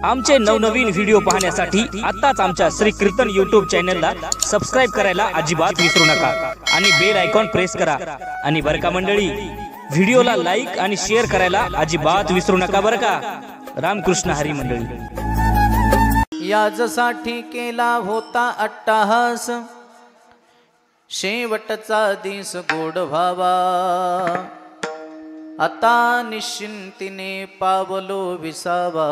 आमचे नवनवीन व्हिडिओ पाहण्यासाठी आताच आमच्या श्री कीर्तन YouTube चॅनलला सबस्क्राइब करायला अजिबात विसरू नका आणि बेल आयकॉन प्रेस करा। आणि बरं का मंडळी, व्हिडिओला लाईक आणि शेअर करायला अजिबात विसरू नका बरं का। रामकृष्ण हरी मंडळी। याजसाठी केला होता अट्टाहास, शेवटचा दिस गोड व्हावा। आता निश्चिंतीने पावलो विसावा,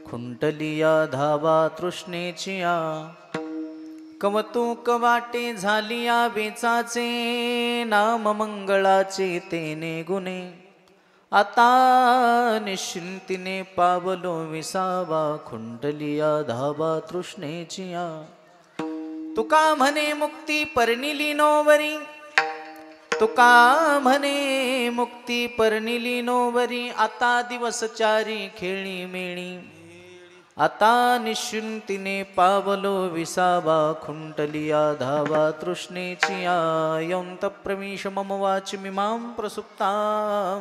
खुंटलिया धावा तृष्णेचिया। कवतुक वाटे झालिया वेचाचे, नाम मंगळाचे तेने गुणे। आता निश्चिंतीने पावलो विसावा, खुंटलिया धावा तृष्णेचिया। तुका म्हणे मुक्ती परनिली नोवरी, तुका म्हणे मुक्ती परनिली नोवरी। आता दिवस चारी खेळी मेळी, आता निश्चिंतीने पावलो विसावा, खुंटलिया धावा तृष्णेचिया। यौंत प्रविश मम वाचमिमां प्रसुप्तां,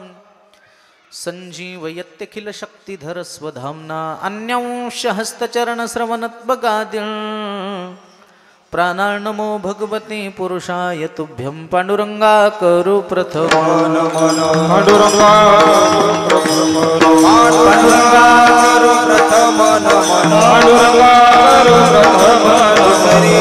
संजीवयत्यखिल शक्तिधर स्वधाम्ना। अन्यांश हस्तचरण श्रवणत्वगादिं, प्राणार्णमो भगवते पुरुषाय तुभ्यं। पांडुरंगा करू प्रथम पांडुरंगा पांडुरंगा करू प्रथम पांडुरंगा करू प्रथम। दुसरी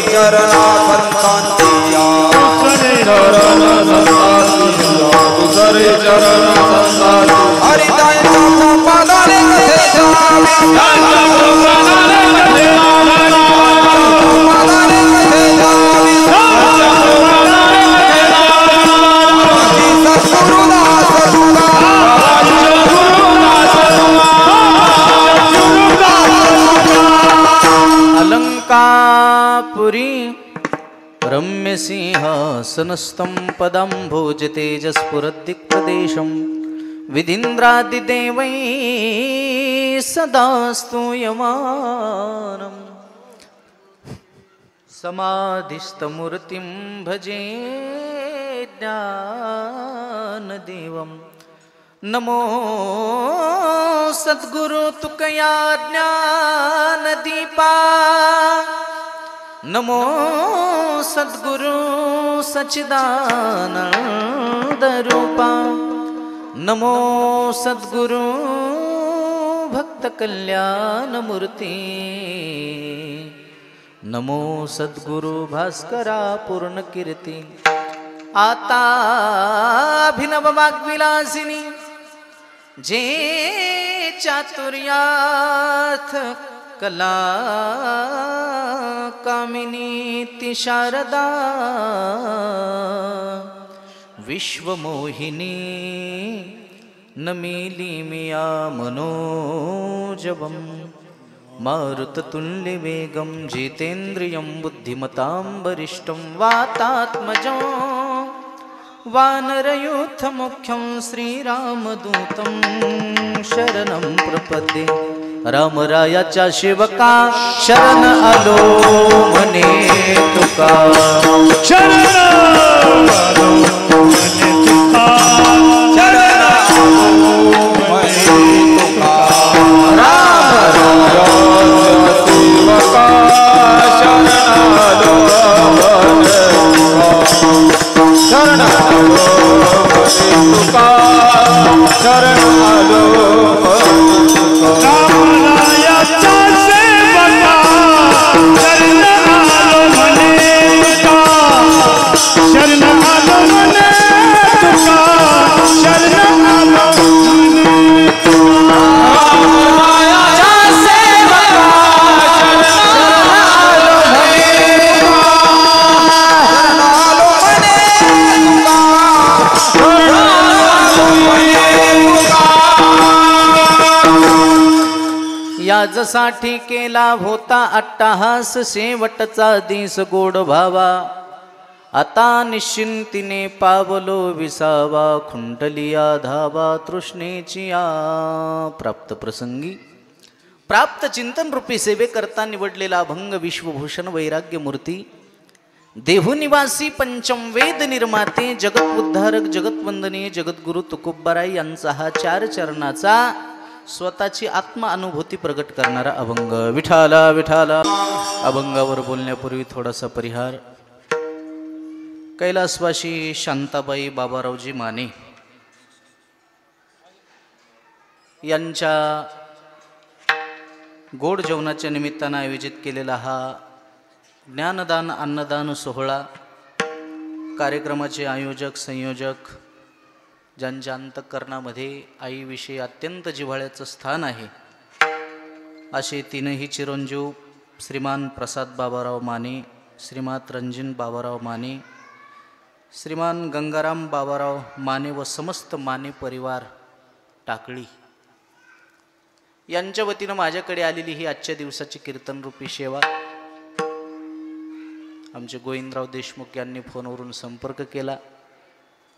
चरणा संतांतिया, दुसरी चरणा संतांतिया, दुसरी चरणा संतांतिया। हरितायचा पादारे कथे जावे, अलंकापुरी रम्य सिंहासनस्थं पदाम्भोज तेजस्फुरद्दिक्प्रदेशं। विधीन्द्रादिदेवैः सदा स्तूयमानं, समाधिस्थमूर्तिं भजे ज्ञानदेवं। नमो सद्गुरु तुकया ज्ञानदीपा, नमो सद्गुरु सच्चिदानंद रूपा। नमो सद्गुरु भक्त कल्याण मूर्ति, नमो सद्गुरु भास्करा पूर्ण कीर्ति। आता अभिनव वाग्विलासिनी, जे चातुर्याथ कला कामिनी। ती शारदा विश्वमोहिनी, नमिली मिया मनोजवं। मारुततुल्य वेगं जितेन्द्रियं बुद्धिमतां वरिष्ठं। वातात्मजं वानरयूथ मुख्यं, श्रीरामदूतं शरणं प्रपद्ये। रामरायाच्या सेवका शरण आलो म्हणे तुका, शरण आलो म्हणे तुका, शरण आलो म्हणे तुका। रामरायाच्या सेवका शरण आलो म्हणे तुका, शरण आलो म्हणे तुका, शरण आलो म्हणे तुका। रामरायाच्या सेवका शरण आलो म्हणे तुका, शरण आलो म्हणे तुका, शरण आलो म्हणे तुका। रामरायाच्या सेवका शरण आलो म्हणे तुका, शरण आलो म्हणे तुका, शरण आलो म्हणे तुका। याजसाठी केला होता अट्टाहास, शेवटचा दिस गोड व्हावा। आता निश्चिंतीने पावलो विसावा, खुंटलिया धावा तृष्णेचिया। प्राप्त प्रसंगी प्राप्त चिंतन रूपी सेवे करता निवडलेला अभंग विश्वभूषण वैराग्य मूर्ती, देहुनिवासी पंचम वेद निर्माते, जगत उद्धारक, जगत वंदनीय जगद्गुरु तुकोबाराय यांचा हा 4 चरणाचा स्वतःची आत्मा अनुभूती प्रकट करणारा अभंग. विठाला विठाला. अभंगावर बोलण्यापूर्वी थोडासा परिहार. कैलासवासी शांताबाई बाबारावजी माने यांच्या गोड जेवणाच्या निमित्तानं आयोजित केलेला हा ज्ञानदान अन्नदान सोहळा, कार्यक्रमाचे आयोजक संयोजक ज्यांच्या अंतःकरणामध्ये आईविषयी अत्यंत जिव्हाळ्याचं स्थान आहे असे तीनही चिरंजीव श्रीमान प्रसाद बाबाराव माने, श्रीमात रंजीन बाबाराव माने, श्रीमान गंगाराम बाबाराव माने व समस्त माने परिवार टाकळी यांच्या वतीनं माझ्याकडे आलेली ही आजच्या दिवसाची कीर्तनरूपी सेवा. आमचे गोविंदराव देशमुख यांनी फोनवरून संपर्क केला.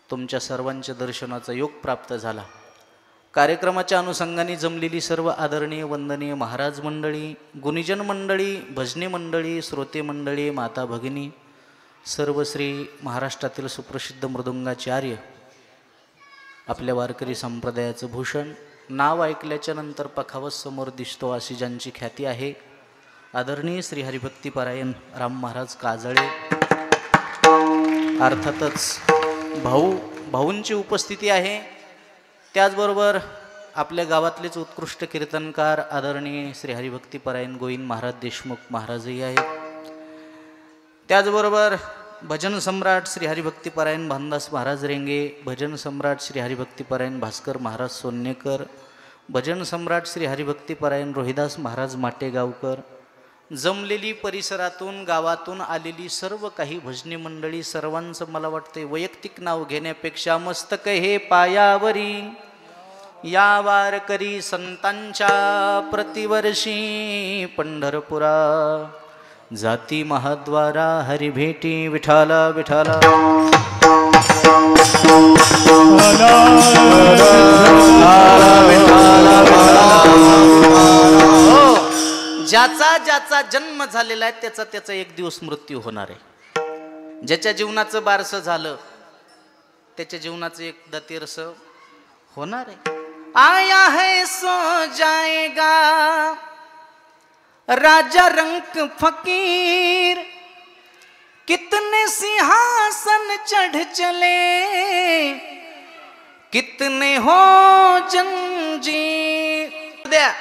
तुमच्या सर्वांच्या दर्शनाचा योग प्राप्त झाला. कार्यक्रमाच्या अनुषंगाने जमलेली सर्व आदरणीय वंदनीय महाराज मंडळी, गुणीजन मंडळी, भजनी मंडळी, श्रोते मंडळी, माता भगिनी, सर्व श्री महाराष्ट्रातील सुप्रसिद्ध मृदुंगाचार्य, आपल्या वारकरी संप्रदायाचं भूषण, नाव ऐकल्याच्या नंतर पखावत समोर दिसतो अशी ज्यांची ख्याती आहे, आदरणीय श्री हरिभक्तीपरायण राम महाराज काजळे, अर्थातच भाऊंची उपस्थिती आहे. त्याचबरोबर आपल्या गावातलेच उत्कृष्ट कीर्तनकार आदरणीय श्री हरिभक्तीपरायण गोविंद महाराज देशमुख महाराजही आहेत. त्याचबरोबर भजन सम्राट श्री हरिभक्तीपरायण भानदास महाराज रेंगे, भजन सम्राट श्री हरिभक्तीपरायण भास्कर महाराज सोन्नेकर, भजन सम्राट श्री हरिभक्तीपरायण रोहिदास महाराज माटेगावकर, जमलेली परिसरातून गावातून आलेली सर्व काही भजनी मंडळी, सर्वांचं मला वाटते वैयक्तिक नाव घेण्यापेक्षा मस्तक हे पायावरी या वारकरी संतांच्या प्रतिवर्षी पंढरपुरा जाती महाद्वारा हरिभेटी. विठाला विठाला. ज्याचा ज्याचा जन्म झालेला आहे त्याचा त्याचा एक दिवस मृत्यू होणार आहे. ज्याच्या जीवनाचं बारसं झालं त्याच्या जीवनाचं एकदा तेरस होणार आहे. आया है सो जाएगा राजा रंक फकीर, कितने सिंहासन चढ़ चले, कितने हो जंजीर. द्या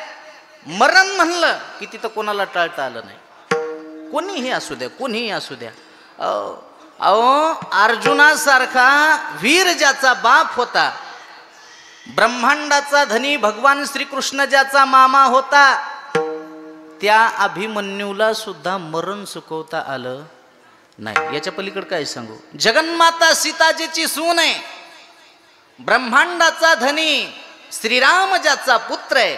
मरण म्हणलं की तिथं कोणाला टाळता आलं नाही. कोणीही असू द्या, कोणीही असू द्या. अहो अर्जुनासारखा वीर ज्याचा बाप होता, ब्रह्मांडाचा धनी भगवान श्रीकृष्ण ज्याचा मामा होता, त्या अभिमन्यूला सुद्धा मरण चुकवता आलं नाही. याच्या पलीकडे काय सांगू. जगन्माता सीताजीची सून आहे, ब्रह्मांडाचा धनी श्रीराम ज्याचा पुत्र आहे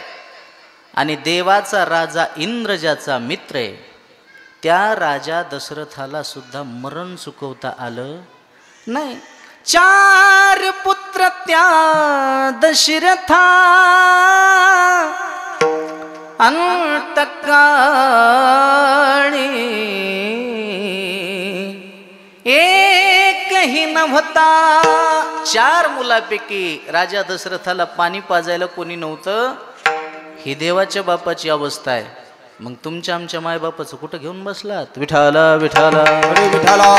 आणि देवाचा राजा इंद्र ज्याचा मित्र आहे, त्या राजा दशरथाला सुद्धा मरण चुकवता आलं नाही. चार पुत्र त्या दशरथा अंतकाळी, एकही नव्हता. चार मुलापैकी राजा दशरथाला पाणी पाजायला कोणी नव्हतं. ही देवाच्या बापाची अवस्था आहे. मग तुमच्या आमच्या मायबापाचं कुठं घेऊन बसलात. विठाला विठाला. हरे विठाला.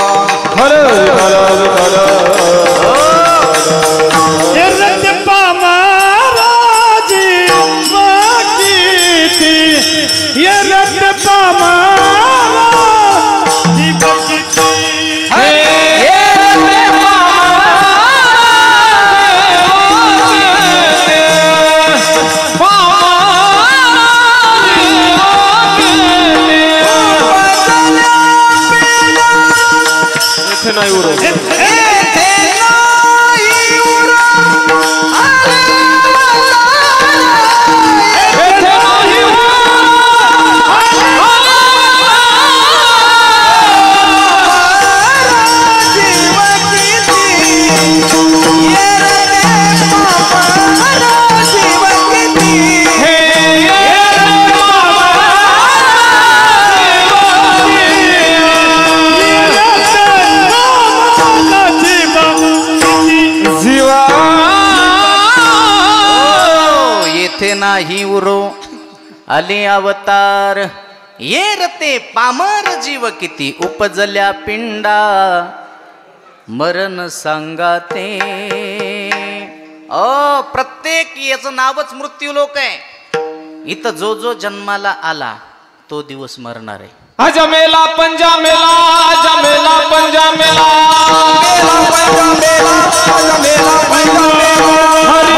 नाही उरत. नाही उरो आले अवतार येरते पामर जीव किती उपजल्या पिंडा मरण सांगाते. प्रत्येक याचं नावच मृत्यू लोक आहे. इथं जो जो जन्माला आला तो दिवस मरणार आहे. अजमेला पंजामेला अजमेला पंजामेला अजमेला पंजामेला हरि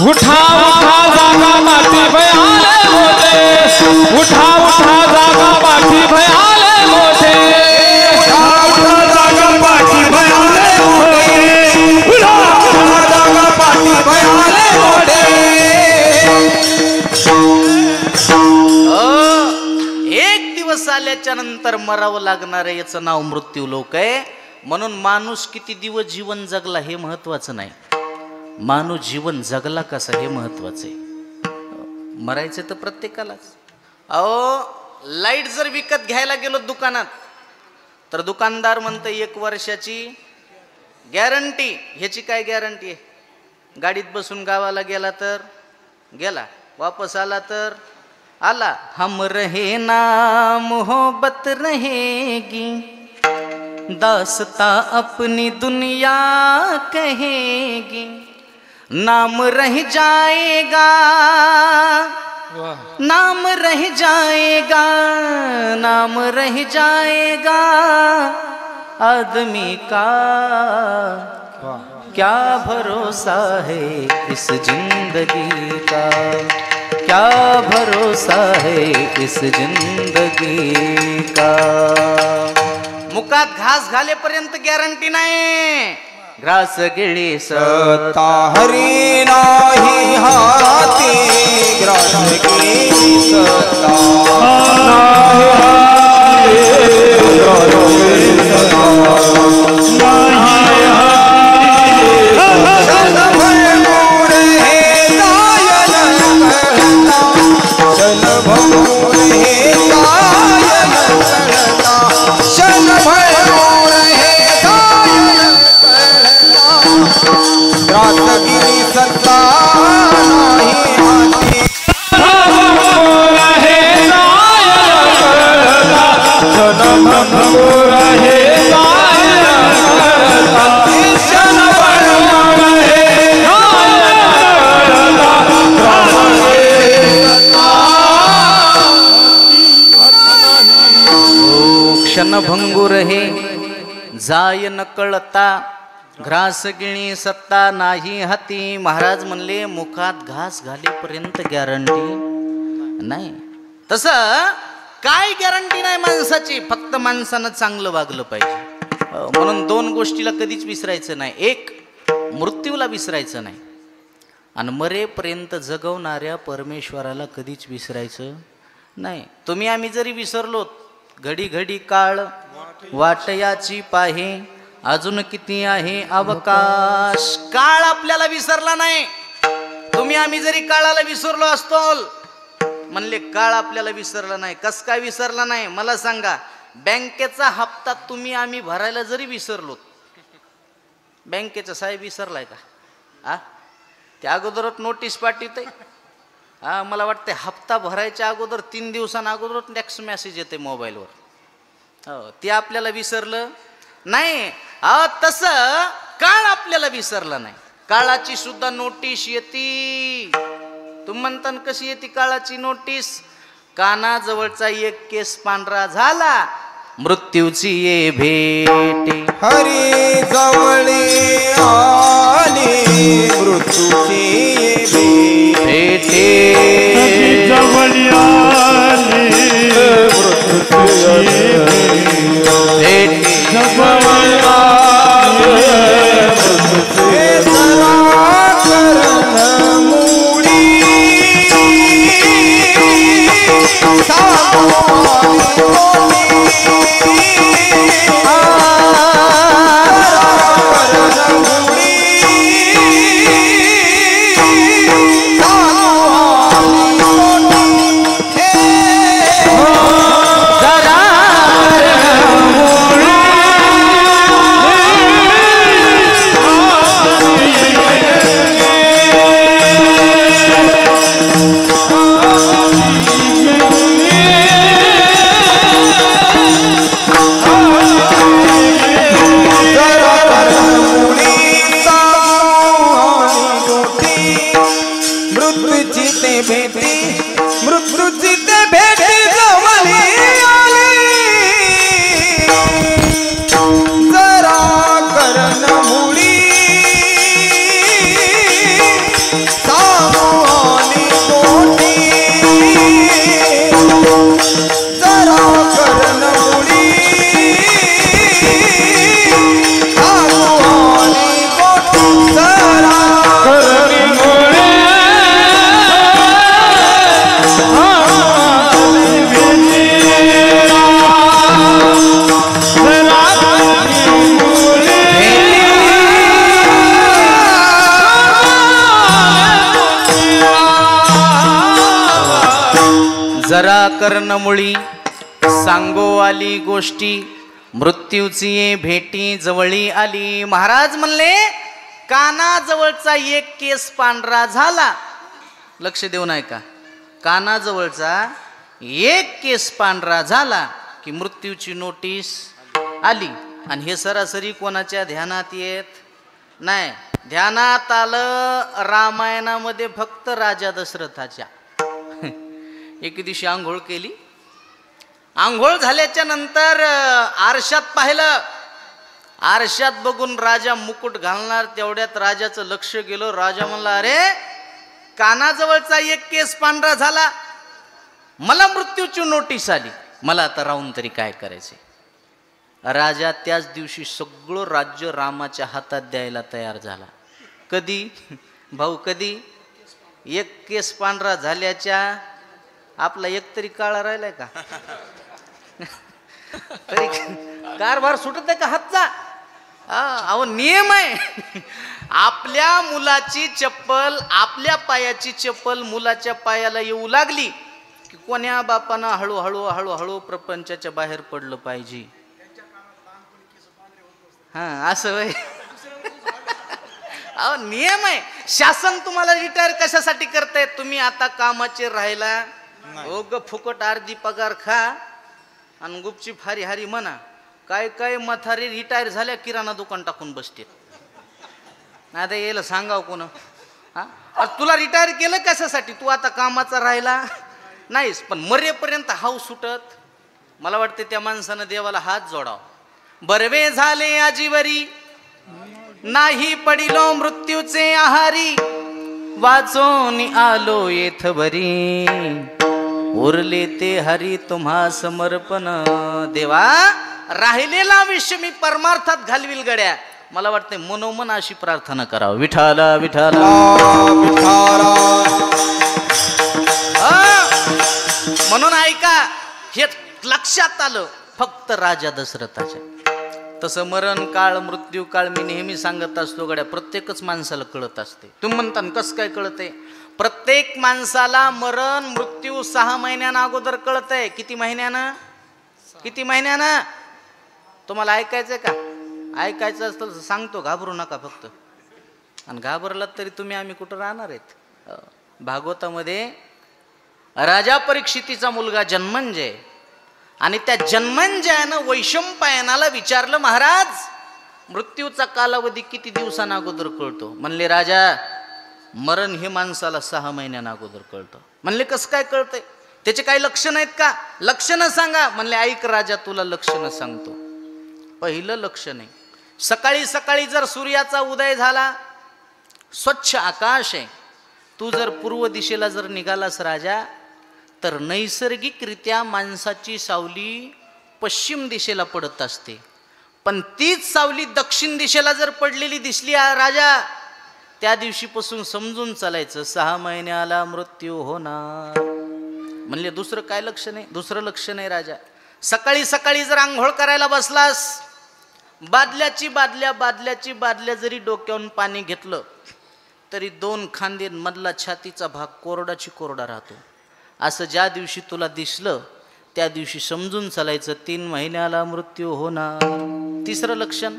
उठा उठा जागा माती भयाले होते. उठा उठा जागा पाठी भयाले मोठे. उठा उठा जागा पाठी भयाले मोठे. उठा उठा जागा पाठी भयाले मोठे. एक दिवस आल्याच्या नंतर मरावं लागणार आहे याचं नाव मृत्यू लोक आहे. म्हणून माणूस किती दिवस जीवन जगला हे महत्वाचं नाही, माणूस जीवन जगला कसा हे महत्वाचं आहे. मरायचं तर प्रत्येकालाच. लाईट जर विकत घ्यायला गेलो दुकानात तर दुकानदार म्हणतं 1 वर्षाची गॅरंटी. ह्याची काय गॅरंटी आहे? गाडीत बसून गावाला गेला तर गेला, वापस आला तर आला. हम रहे ना मोहब्बत रहेगी, दास्ता अपनी दुनिया कहेगी. नाम रह जाएगा, नाम रह जाएगा, नाम रह जाएगा आदमी का. क्या भरोसा है इस जिंदगी का, क्या भरोसा है इस जिंदगी का. मुखात घास घालेपर्यंत गॅरंटी नाही. घास गिळी सत्ता हरी नाही हाती. ग्रास गिळी सत्ता नाही हाती. क्षणभंगुर हे जाय न कळता. घास गिळी सत्ता नाही हाती. महाराज म्हणले मुखात घास घालेपर्यंत गॅरंटी नाही. तसं काय गॅरंटी नाही माणसाची, फक्त माणसानं चांगलं वागलं पाहिजे. म्हणून 2 गोष्टीला कधीच विसरायचं नाही. एक, मृत्यूला विसरायचं नाही, आणि मरेपर्यंत जगवणाऱ्या परमेश्वराला कधीच विसरायचं नाही. तुम्ही आम्ही जरी विसरलो, घडी घडी काळ वाटयाची पाहे, अजून किती आहे अवकाश. काळ आपल्याला विसरला नाही. तुम्ही आम्ही जरी काळाला विसरलो असतो, म्हणले काळ आपल्याला विसरला नाही. कस काय विसरला नाही मला सांगा. बँकेचा हप्ता तुम्ही आम्ही भरायला जरी विसरलो, बँकेचा साहेब विसरलाय का? त्या अगोदरच नोटीस पाठवते. मला वाटते हप्ता भरायच्या अगोदर 3 दिवसांना अगोदरच नेक्स्ट मेसेज येते मोबाईलवर. ते आपल्याला विसरलं नाही. तसं काळ आपल्याला विसरला नाही. काळाची सुद्धा नोटीस येते. तुम्ही म्हणता कशी येते काळाची नोटीस? कानाजवळचा एक केस पांढरा झाला, मृत्यूची ये भेटे. हरी जवळी आली मृत्यूची ये भेटे. जवळी आली मृत्यूची भेटे. जवळी आली मृत्यूची ते भेटी मृत्यूची ते भेटी जवळी आली जरा करण मुळी सामोनी मोठी जरा करण मुळी सामोनी मोठी जरा करणी मुळी जरा कर्णमुळी सांगो आली गोष्टी मृत्यूची भेटी जवळी आली. महाराज म्हणले कानाजवळचा एक केस पांढरा झाला. लक्ष देऊन ऐका. कानाजवळचा एक केस पांढरा झाला की मृत्यूची नोटीस आली. आणि हे सरासरी कोणाच्या ध्यानात येत नाही. ध्यानात आलं रामायणामध्ये फक्त राजा दशरथाच्या. एक दिवशी आंघोळ केली. आंघोळ झाल्याच्या नंतर आरशात पाहिलं. आरशात बघून राजा मुकुट घालणार तेवढ्यात राजाचं लक्ष गेलं. राजा म्हणला अरे कानाजवळचा एक केस पांढरा झाला, मला मृत्यूची नोटीस आली, मला आता राहून तरी काय करायचे. राजा त्याच दिवशी सगळं राज्य रामाच्या हातात द्यायला तयार झाला. कधी भाऊ कधी? एक केस पांढरा झाल्याच्या आपला एक तरी काळा राहिलाय का? तरी कारभार सुटत आहे का हातचा? अहो नियम आहे. आपल्या मुलाची चप्पल, आपल्या पायाची चप्पल मुलाच्या पायाला येऊ लागली की कोण्या बापानं हळूहळू हळूहळू प्रपंचाच्या बाहेर पडलं पाहिजे. असं वय. अहो नियम आहे. शासन तुम्हाला रिटायर कशासाठी करताय? तुम्ही आता कामाचे राहिला, ग फुकट अर्धी पगार खा आणि गुपची फारी हारी म्हणा. काय काय म्हातारी रिटायर झाल्या किराणा दुकान टाकून बसते. नाही आता यायला सांगाव कोण? तुला रिटायर केलं कशासाठी? तू आता कामाचा राहिला नाहीस, पण मरेपर्यंत हाव सुटत. मला वाटते त्या माणसानं देवाला हात जोडाव. बरवे झाले आजीवरी नाही पडिलो मृत्यूचे आहारी, वाचून आलो येथवरी उरले ते हरी तुम्हा समर्पण. देवा राहिलेला आयुष्य मी परमार्थात घालविल गड्या. मला वाटते मनोमन अशी प्रार्थना करावं. विठाला विठाला म्हणून ऐका, हे लक्षात आलं फक्त राजा दशरथाच्या. तसं मरण काळ मृत्यू काळ मी नेहमी सांगत असतो गड्या, प्रत्येकच माणसाला कळत असते. तुम्ही म्हणता कसं काय कळतंय? प्रत्येक माणसाला मरण मृत्यू 6 महिन्यानं अगोदर कळतंय. किती महिन्यानं? किती महिन्यानं? तुम्हाला ऐकायचंय का? ऐकायचं असतं तर सांगतो, घाबरू नका फक्त. आणि घाबरलात तरी तुम्ही आम्ही कुठं राहणार आहेत? भागवतामध्ये राजा परीक्षितीचा मुलगा जन्मंजय, आणि त्या जन्मंजयानं वैशंपायनाला विचारलं, महाराज मृत्यूचा कालावधी किती दिवसांना अगोदर कळतो? म्हणले राजा मरण हे माणसाला 6 महिन्यानं अगोदर कळतं. म्हणले कसं काय कळतंय? त्याचे काही लक्षणं आहेत का? लक्षणं सांगा. म्हणले ऐक राजा, तुला लक्षणं सांगतो. पहिलं लक्षण आहे, सकाळी सकाळी जर सूर्याचा उदय झाला, स्वच्छ आकाश आहे, तू जर पूर्व दिशेला जर निघालास राजा, तर नैसर्गिकरित्या माणसाची सावली पश्चिम दिशेला पडत असते. पण तीच सावली दक्षिण दिशेला जर पडलेली दिसली राजा, त्या दिवशीपासून समजून चालायचं 6 महिन्याला मृत्यू होणार. म्हणले दुसरं काय लक्षण आहे? दुसरं लक्षण आहे राजा, सकाळी सकाळी जर आंघोळ करायला बसलास, बादल्याची बादल्या जरी डोक्यावरून पाणी घेतलं तरी 2 खांदे मधला छातीचा भाग कोरडाची कोरडा राहतो. असं ज्या दिवशी तुला दिसलं त्या दिवशी समजून चालायचं 3 महिन्याला मृत्यू होणार. तिसरं लक्षण,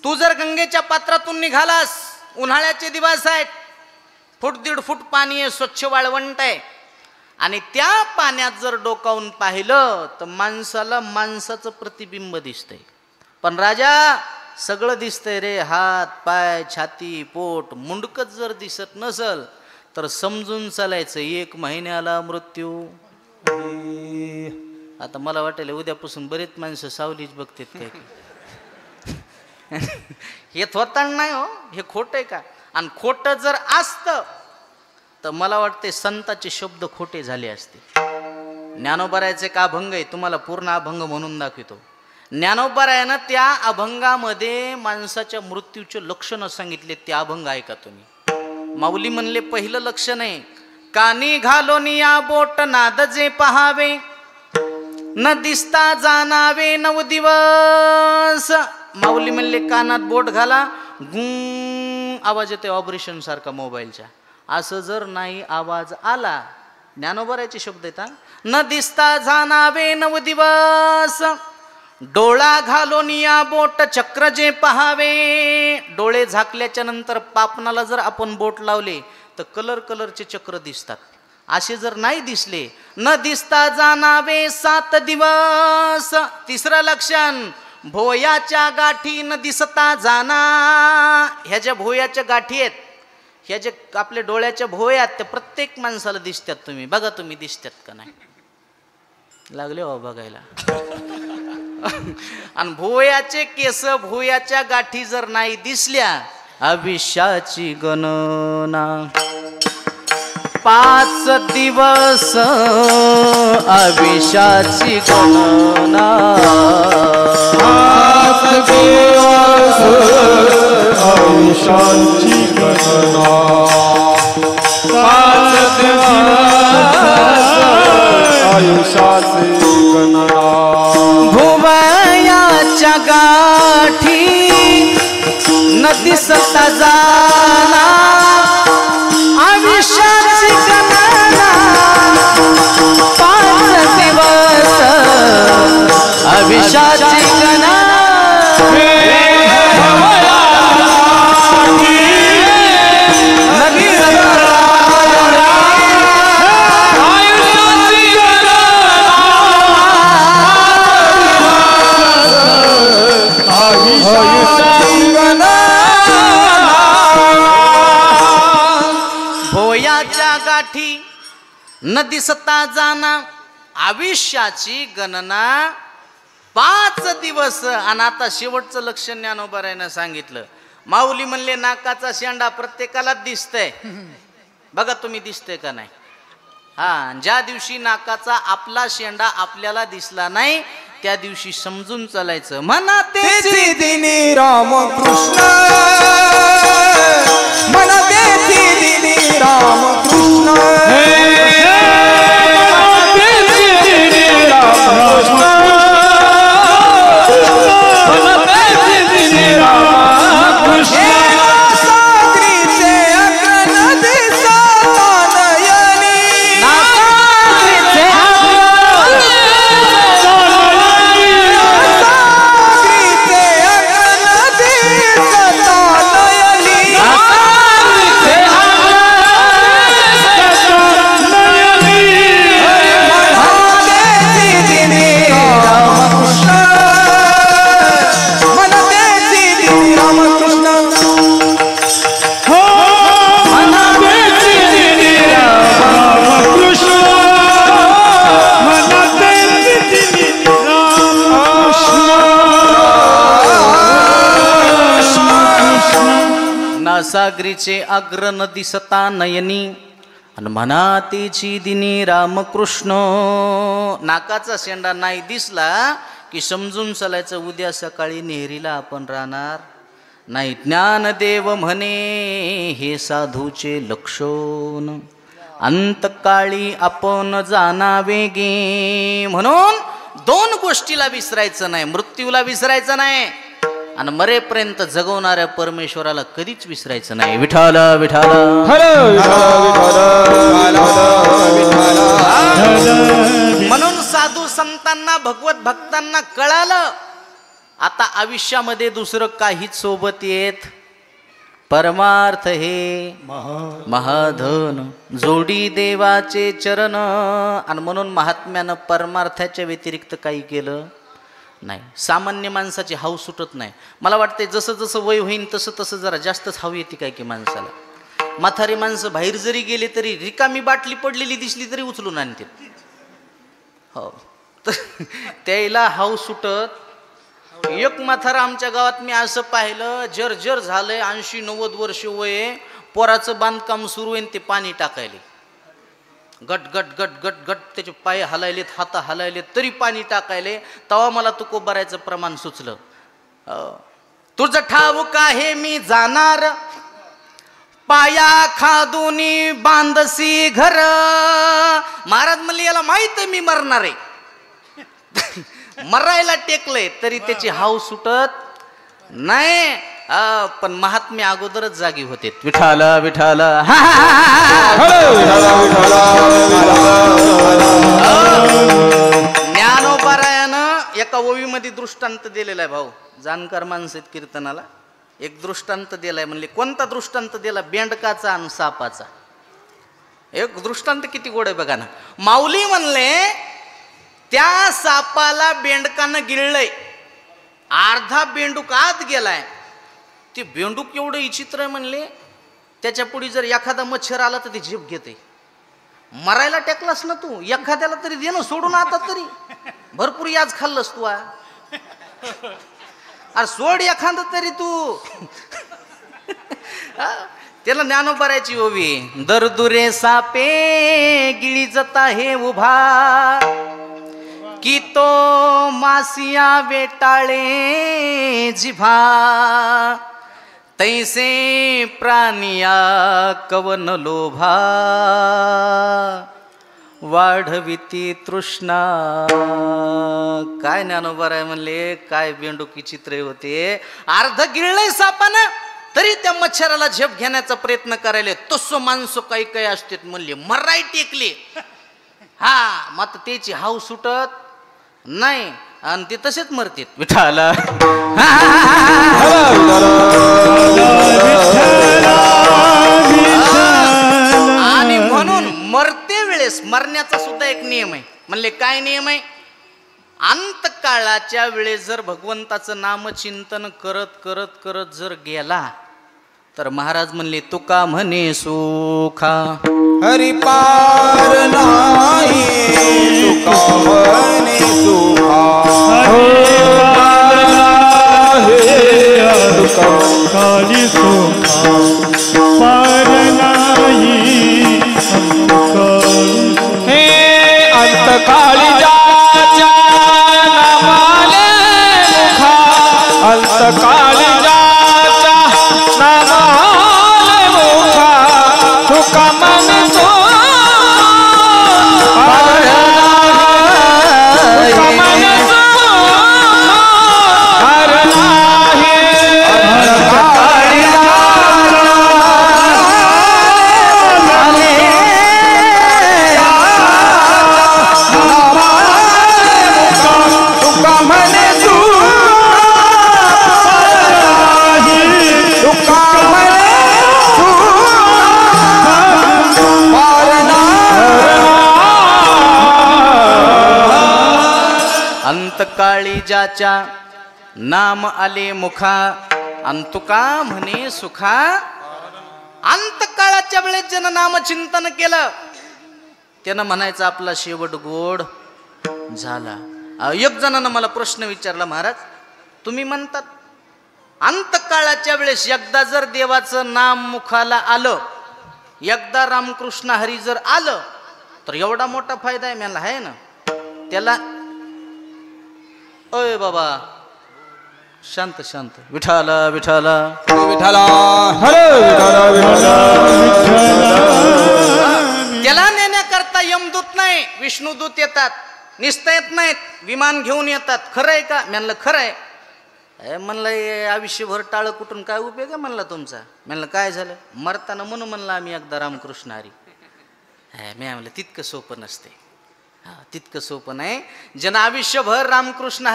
तू जर गंगेच्या पात्रातून निघालास, उन्हाळ्याचे दिवस आहेत, 1.5 फूट पाणी आहे, स्वच्छ वाळवंट आहे, आणि त्या पाण्यात जर डोकावून पाहिलं तर माणसाला माणसाचं प्रतिबिंब दिसतंय. पण राजा सगळं दिसतंय रे, हात पाय छाती पोट. मुंडकच जर दिसत नसल तर समजून चालायचं 1 महिन्याला मृत्यू. आता मला वाटेल उद्यापासून बरेच माणसं सावलीच बघतात काय. हे थोताण नाही हो, हे खोटं आहे का. आणि खोटं जर असतं तर मला वाटते संताचे शब्द खोटे झाले असते. ज्ञानोबरायाचे एक अभंग आहे, तुम्हाला पूर्ण अभंग म्हणून दाखवतो. ज्ञानोबरायानं त्या अभंगामध्ये माणसाच्या मृत्यूचे लक्षणं सांगितले. ते अभंग ऐका तुम्ही. माऊली म्हणले पहिलं लक्षण आहे, कानी घालोन या बोट नाद जे पहावे, न दिसता जाणावे 9 दिवस. माऊली म्हणले कानात बोट घाला, गुं आवाज येते ऑपरेशन सारखा मोबाईलच्या. असं जर नाही आवाज आला, ज्ञानोबरायाचे शब्द आहेत, न दिसता जाणावे 9 दिवस. डोळा घालोन या बोट चक्र जे पहावे. डोळे झाकल्याच्या नंतर पापनाला जर आपण बोट लावले तर कलरचे चक्र दिसतात. असे जर नाही दिसले, न दिसता जाणावे 7 दिवस. तिसरं लक्षण, भोयाच्या गाठी न दिसता जाना. ह्या ज्या भोयाच्या गाठी आहेत, ह्या जे आपल्या डोळ्याच्या भोया आहेत, त्या प्रत्येक माणसाला दिसतात. तुम्ही बघा, तुम्ही दिसतात का नाही. लागले हो बघायला. आणि भोयाचे केस, भोयाच्या गाठी जर नाही दिसल्या, आयुष्याची गणना 5 दिवस. आयुष्याची गणना 5 दिवस. आयुष्याची गणना 5 दिवस. आयुष्याची गणना. भोवयाच्या गाठी न दिसता जाना. आयुष्याची गणना 5 दिवस. आयुष्याची गणना. भोयाच्या गाठी न दिसता जाना. आयुष्याची गणना 5 दिवस. आणि आता शेवटचं लक्षण ज्ञानोबरायानं सांगितलं. माऊली म्हणले नाकाचा शेंडा प्रत्येकाला दिसतंय. बघा तुम्ही दिसतंय का नाही. हा, ज्या दिवशी नाकाचा आपला शेंडा आपल्याला दिसला नाही, त्या दिवशी समजून चालायचं. म्हणा तेची दिनी रामकृष्ण. म्हणा तेची दिनी रामकृष्ण. तेची दिनी रामकृष्ण. म्हणा तेची दिनी रामकृष्ण. सागरीचे अग्र दिसता नयनी. सागरीचे अग्र न दिसता नयनी. आणि म्हणा तेची दिनी रामकृष्ण. नाकाचा शेंडा नाही दिसला की समजून चालायचं उद्या सकाळी नेहरीला आपण राहणार नाही. ज्ञानदेव म्हणे हे साधूचे लक्षण. अंतकाळी आपण जाणावे गे. म्हणून 2 गोष्टीला विसरायचं नाही. मृत्यूला विसरायचं नाही आणि मरेपर्यंत जगवणाऱ्या परमेश्वराला कधीच विसरायचं नाही. विठाल विठाल. म्हणून साधू संतांना, भगवत भक्तांना कळालं आता आयुष्यामध्ये दुसरं काहीच सोबत येत. परमार्थ हे महाधन जोडी देवाचे चरण. आणि म्हणून महात्म्यानं परमार्थाच्या व्यतिरिक्त काही केलं नाही. सामान्य माणसाची हाव सुटत नाही. मला वाटते जसं जसं वय होईन तसं तसं जरा जास्तच हाव येते काय की माणसाला. म्हातारी माणसं बाहेर जरी गेले तरी रिकामी बाटली पडलेली दिसली तरी उचलून आणते. हो तर त्याला हाव सुटत. एक म्हातारा आमच्या गावात मी असं पाहिलं, जर्जर झालंय, 80-90 वर्ष वय, पोराचं बांधकाम सुरू आहे, ते पाणी टाकायले, गट गट गट गट गट त्याचे पाय हलायलेत, हात हलायलेत, तरी पाणी टाकायले. तेव्हा मला तुकोबारायचं प्रमाण सुचलं. तुझं ठाऊक आहे मी जाणार, पाया खादुनी बांधसी घर. महाराज म्हणले याला माहित आहे मी मरणार आहे. मरायला टेकलंय तरी त्याची हाव सुटत नाही. पण महात्मे अगोदरच जागी होते. विठाल विठाल ज्ञानोबारायानं एका ओवीमध्ये दृष्टांत दिलेला आहे. भाऊ जाणकार माणसं कीर्तनाला एक दृष्टांत दिलाय. म्हणले कोणता दृष्टांत दिला? बेंडकाचा आणि सापाचा. एक दृष्टांत किती गोड आहे बघा ना. माऊली म्हणले त्या सापाला बेंडकानं गिळलंय, अर्धा बेंडूक आत गेलाय. ते बेंडूक एवढं विचित्र आहे म्हणले, त्याच्या पुढे जर एखादा मच्छर आला तर ते झेप घेते. मरायला टेकलास ना तू, एखाद्याला तरी दे ना सोडून. आता तरी भरपूर याच खाल्लंस तू. अरे सोड एखाद तरी तू. त्याला ज्ञानोबारायची ओवी. दरदुरे सापे गिळी जता हे उभा, की तो मासिया वेटाळे जिभा. तैसे प्राणिया कवन लोभा, वाढविती तृष्णा. काय ज्ञानोबाराय म्हणले, काय बेंडुकी चित्रे होते. अर्ध गिळलंय सापानं तरी त्या मच्छराला झेप घेण्याचा प्रयत्न करायले. तसं माणसं काही काही असतात म्हणले, मराई टेकले. हा मग त्याची हाव सुटत नाही आणि ते तसेच मरतात. विठाला आणि म्हणून मरते वेळेस मरण्याचा सुद्धा एक नियम आहे. म्हणले काय नियम आहे? अंतकाळाच्या वेळेस जर भगवंताचं नामचिंतन करत करत करत जर गेला तर महाराज म्हणले तुका म्हणे सुखा हरिपार नाही, तुका म्हणे सुखा हरिपार नाही, तुका काली सुखा पार नाही. हे अंतकाळी जाच्या नामाले मुखा, अंतकाळी जाच्या नामाले मुखा, तुका म्हणे सुखा पार नाही, तुका म्हणे सुखा पार नाही. अंतकाळी अंतकाळी ज्याच्या नाम आले मुखा, अंतुका म्हणे सुखा. अंतकाळाच्या वेळेस ज्यानं नामचिंतन केलं त्यानं म्हणायचं आपला शेवट गोड झाला. एक जणांना मला प्रश्न विचारला, महाराज तुम्ही म्हणतात अंतकाळाच्या वेळेस एकदा जर देवाचं नाम मुखाला आलं, एकदा रामकृष्ण हरी जर आलं तर एवढा मोठा फायदा आहे. मला आहे ना त्याला. अय बाबा शांत शांत. विठाला विठाला विठाला हरे विठाला विठाला. त्याला नेण्याकरता यमदूत नाही, विष्णुदूत येतात. निसता येत नाहीत, विमान घेऊन येतात. खरं आहे का? म्हणलं खरं आहे. म्हणलं आयुष्यभर टाळं कुठून काय उपयोग आहे म्हणला तुमचा. म्हणलं काय झालं? मरताना म्हणून म्हणलं आम्ही एकदा रामकृष्ण हरी. मी म्हणलं तितकं सोपं नसते. तितकं सोपं नाही. ज्यानं आयुष्यभर रामकृष्ण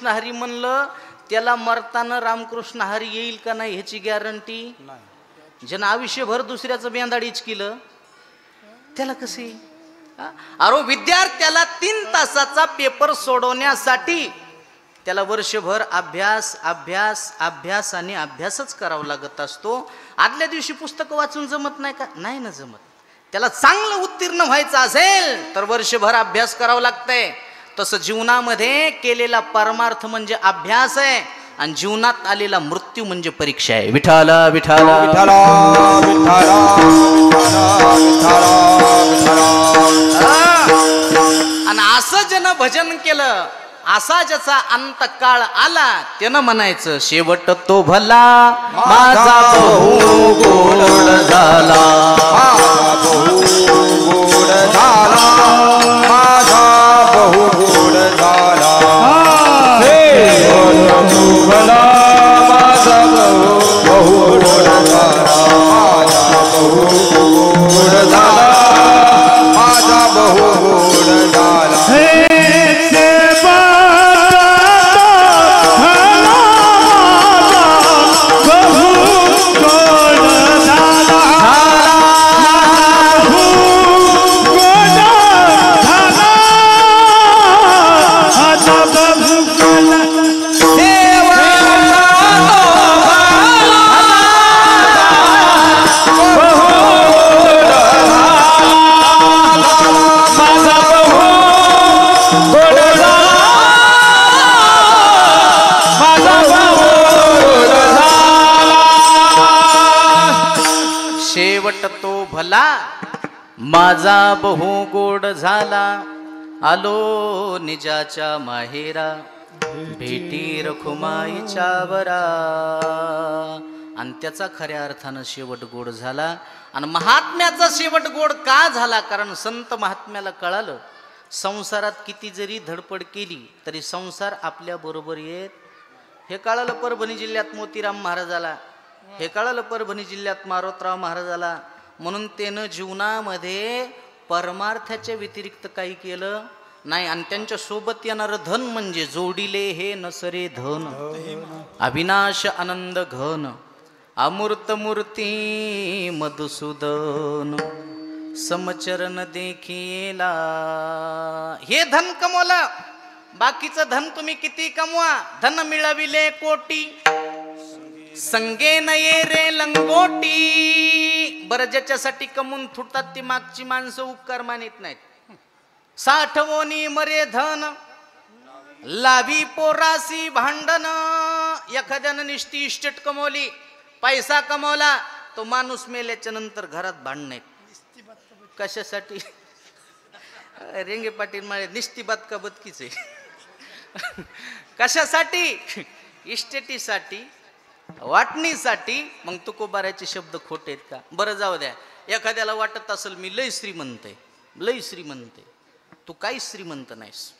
हरी म्हणलं त्याला मरताना रामकृष्ण हरी येईल का नाही ह्याची गॅरंटी नाही. ज्यानं आयुष्यभर दुसऱ्याचं बेंदाडीच केलं त्याला कसे? अरे विद्यार्थ्याला 3 तासाचा पेपर सोडवण्यासाठी त्याला वर्षभर अभ्यास अभ्यास अभ्यास आणि अभ्यासच करावा लागत असतो. आदल्या दिवशी पुस्तकं वाचून जमत नाही का? नाही ना जमत. त्याला चांगलं उत्तीर्ण व्हायचं असेल तर वर्षभर अभ्यास करावा लागतंय. तसं जीवनामध्ये केलेला परमार्थ म्हणजे अभ्यास आहे आणि जीवनात आलेला मृत्यू म्हणजे परीक्षा आहे. विठाला विठाला विठाला विठाला आणि असं ज्यानं भजन केलं, असा ज्याचा अंत काळ आला, त्यानं म्हणायचं शेवट तो भला माझा बहु गोड झाला, माझा बहु गोड झाला, माझा बहु गोड झाला. शेवट तो भला माझा बहु गोड झाला, माझा बहु गोड झाला, माझा बहु गोड झाला. भला माझा बहु गोड झाला, आलो निजाच्या माहेरा, भेटी रखुमाईच्या वरा. आणि त्याचा खऱ्या अर्थानं शेवट गोड झाला. आणि महात्म्याचा शेवट गोड का झाला? कारण संत महात्म्याला कळालं संसारात किती जरी धडपड केली तरी संसार आपल्या बरोबर येत. हे कळालं परभणी जिल्ह्यात मोतीराम महाराजाला, हे कळालं परभणी जिल्ह्यात मारोतराव महाराजाला. म्हणून त्यानं जीवनामध्ये परमार्थाच्या व्यतिरिक्त काही केलं नाही. आणि त्यांच्या सोबत येणारं धन म्हणजे जोडिले हे नसरे धन, अविनाश आनंद घन, अमूर्त मूर्ती मधुसूदन, समचरण देखीला. हे धन कमवलं. बाकीचं धन तुम्ही किती कमवा, धन मिळविले कोटी, संगे नये रे लंगोटी. बरं, ज्याच्यासाठी कमवून फुटतात ती मागची माणसं उपकार मानित नाहीत. साठवोनी मरे धन, लावी पोरासी भांडण. एखाद्यानं निष्ठी इस्टेट कमवली, पैसा कमवला, तो माणूस मेल्याच्या नंतर घरात भांडण आहेत. कशासाठी? रेंगे पाटील माळे निष्ठी बात का बदकीच आहे. कशासाठी? इस्टेटीसाठी, वाटणीसाठी. मग तुकोबाराचे शब्द खोटे आहेत का? बरं जाऊ द्या. एखाद्याला वाटत असेल मी लय श्रीमंत आहे, लय श्रीमंत आहे. तू काही श्रीमंत नाहीस.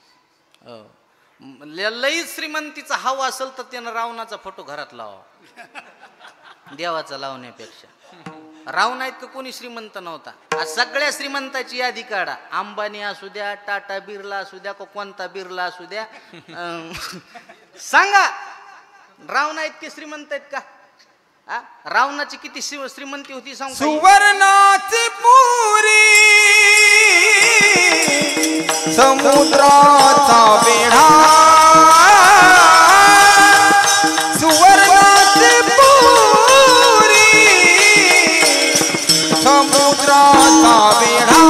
लय श्रीमंतीचा हाव असेल तर त्यानं रावणाचा फोटो घरात लावा, देवाचा लावण्यापेक्षा. रावण आहेत का कोणी श्रीमंत नव्हता. आज सगळ्या श्रीमंताची यादी काढा. अंबानी असू द्या, टाटा बिर्ला असू द्या, कोणता बिर्ला असू द्या, सांगा रावण आहेत की श्रीमंत आहेत का? रावणाची किती श्रीमंती होती सांगू? सुवर्णाची पुरी, समुद्राचा वेढा, सुवर्णाची पुरी, समुद्राचा वेढा.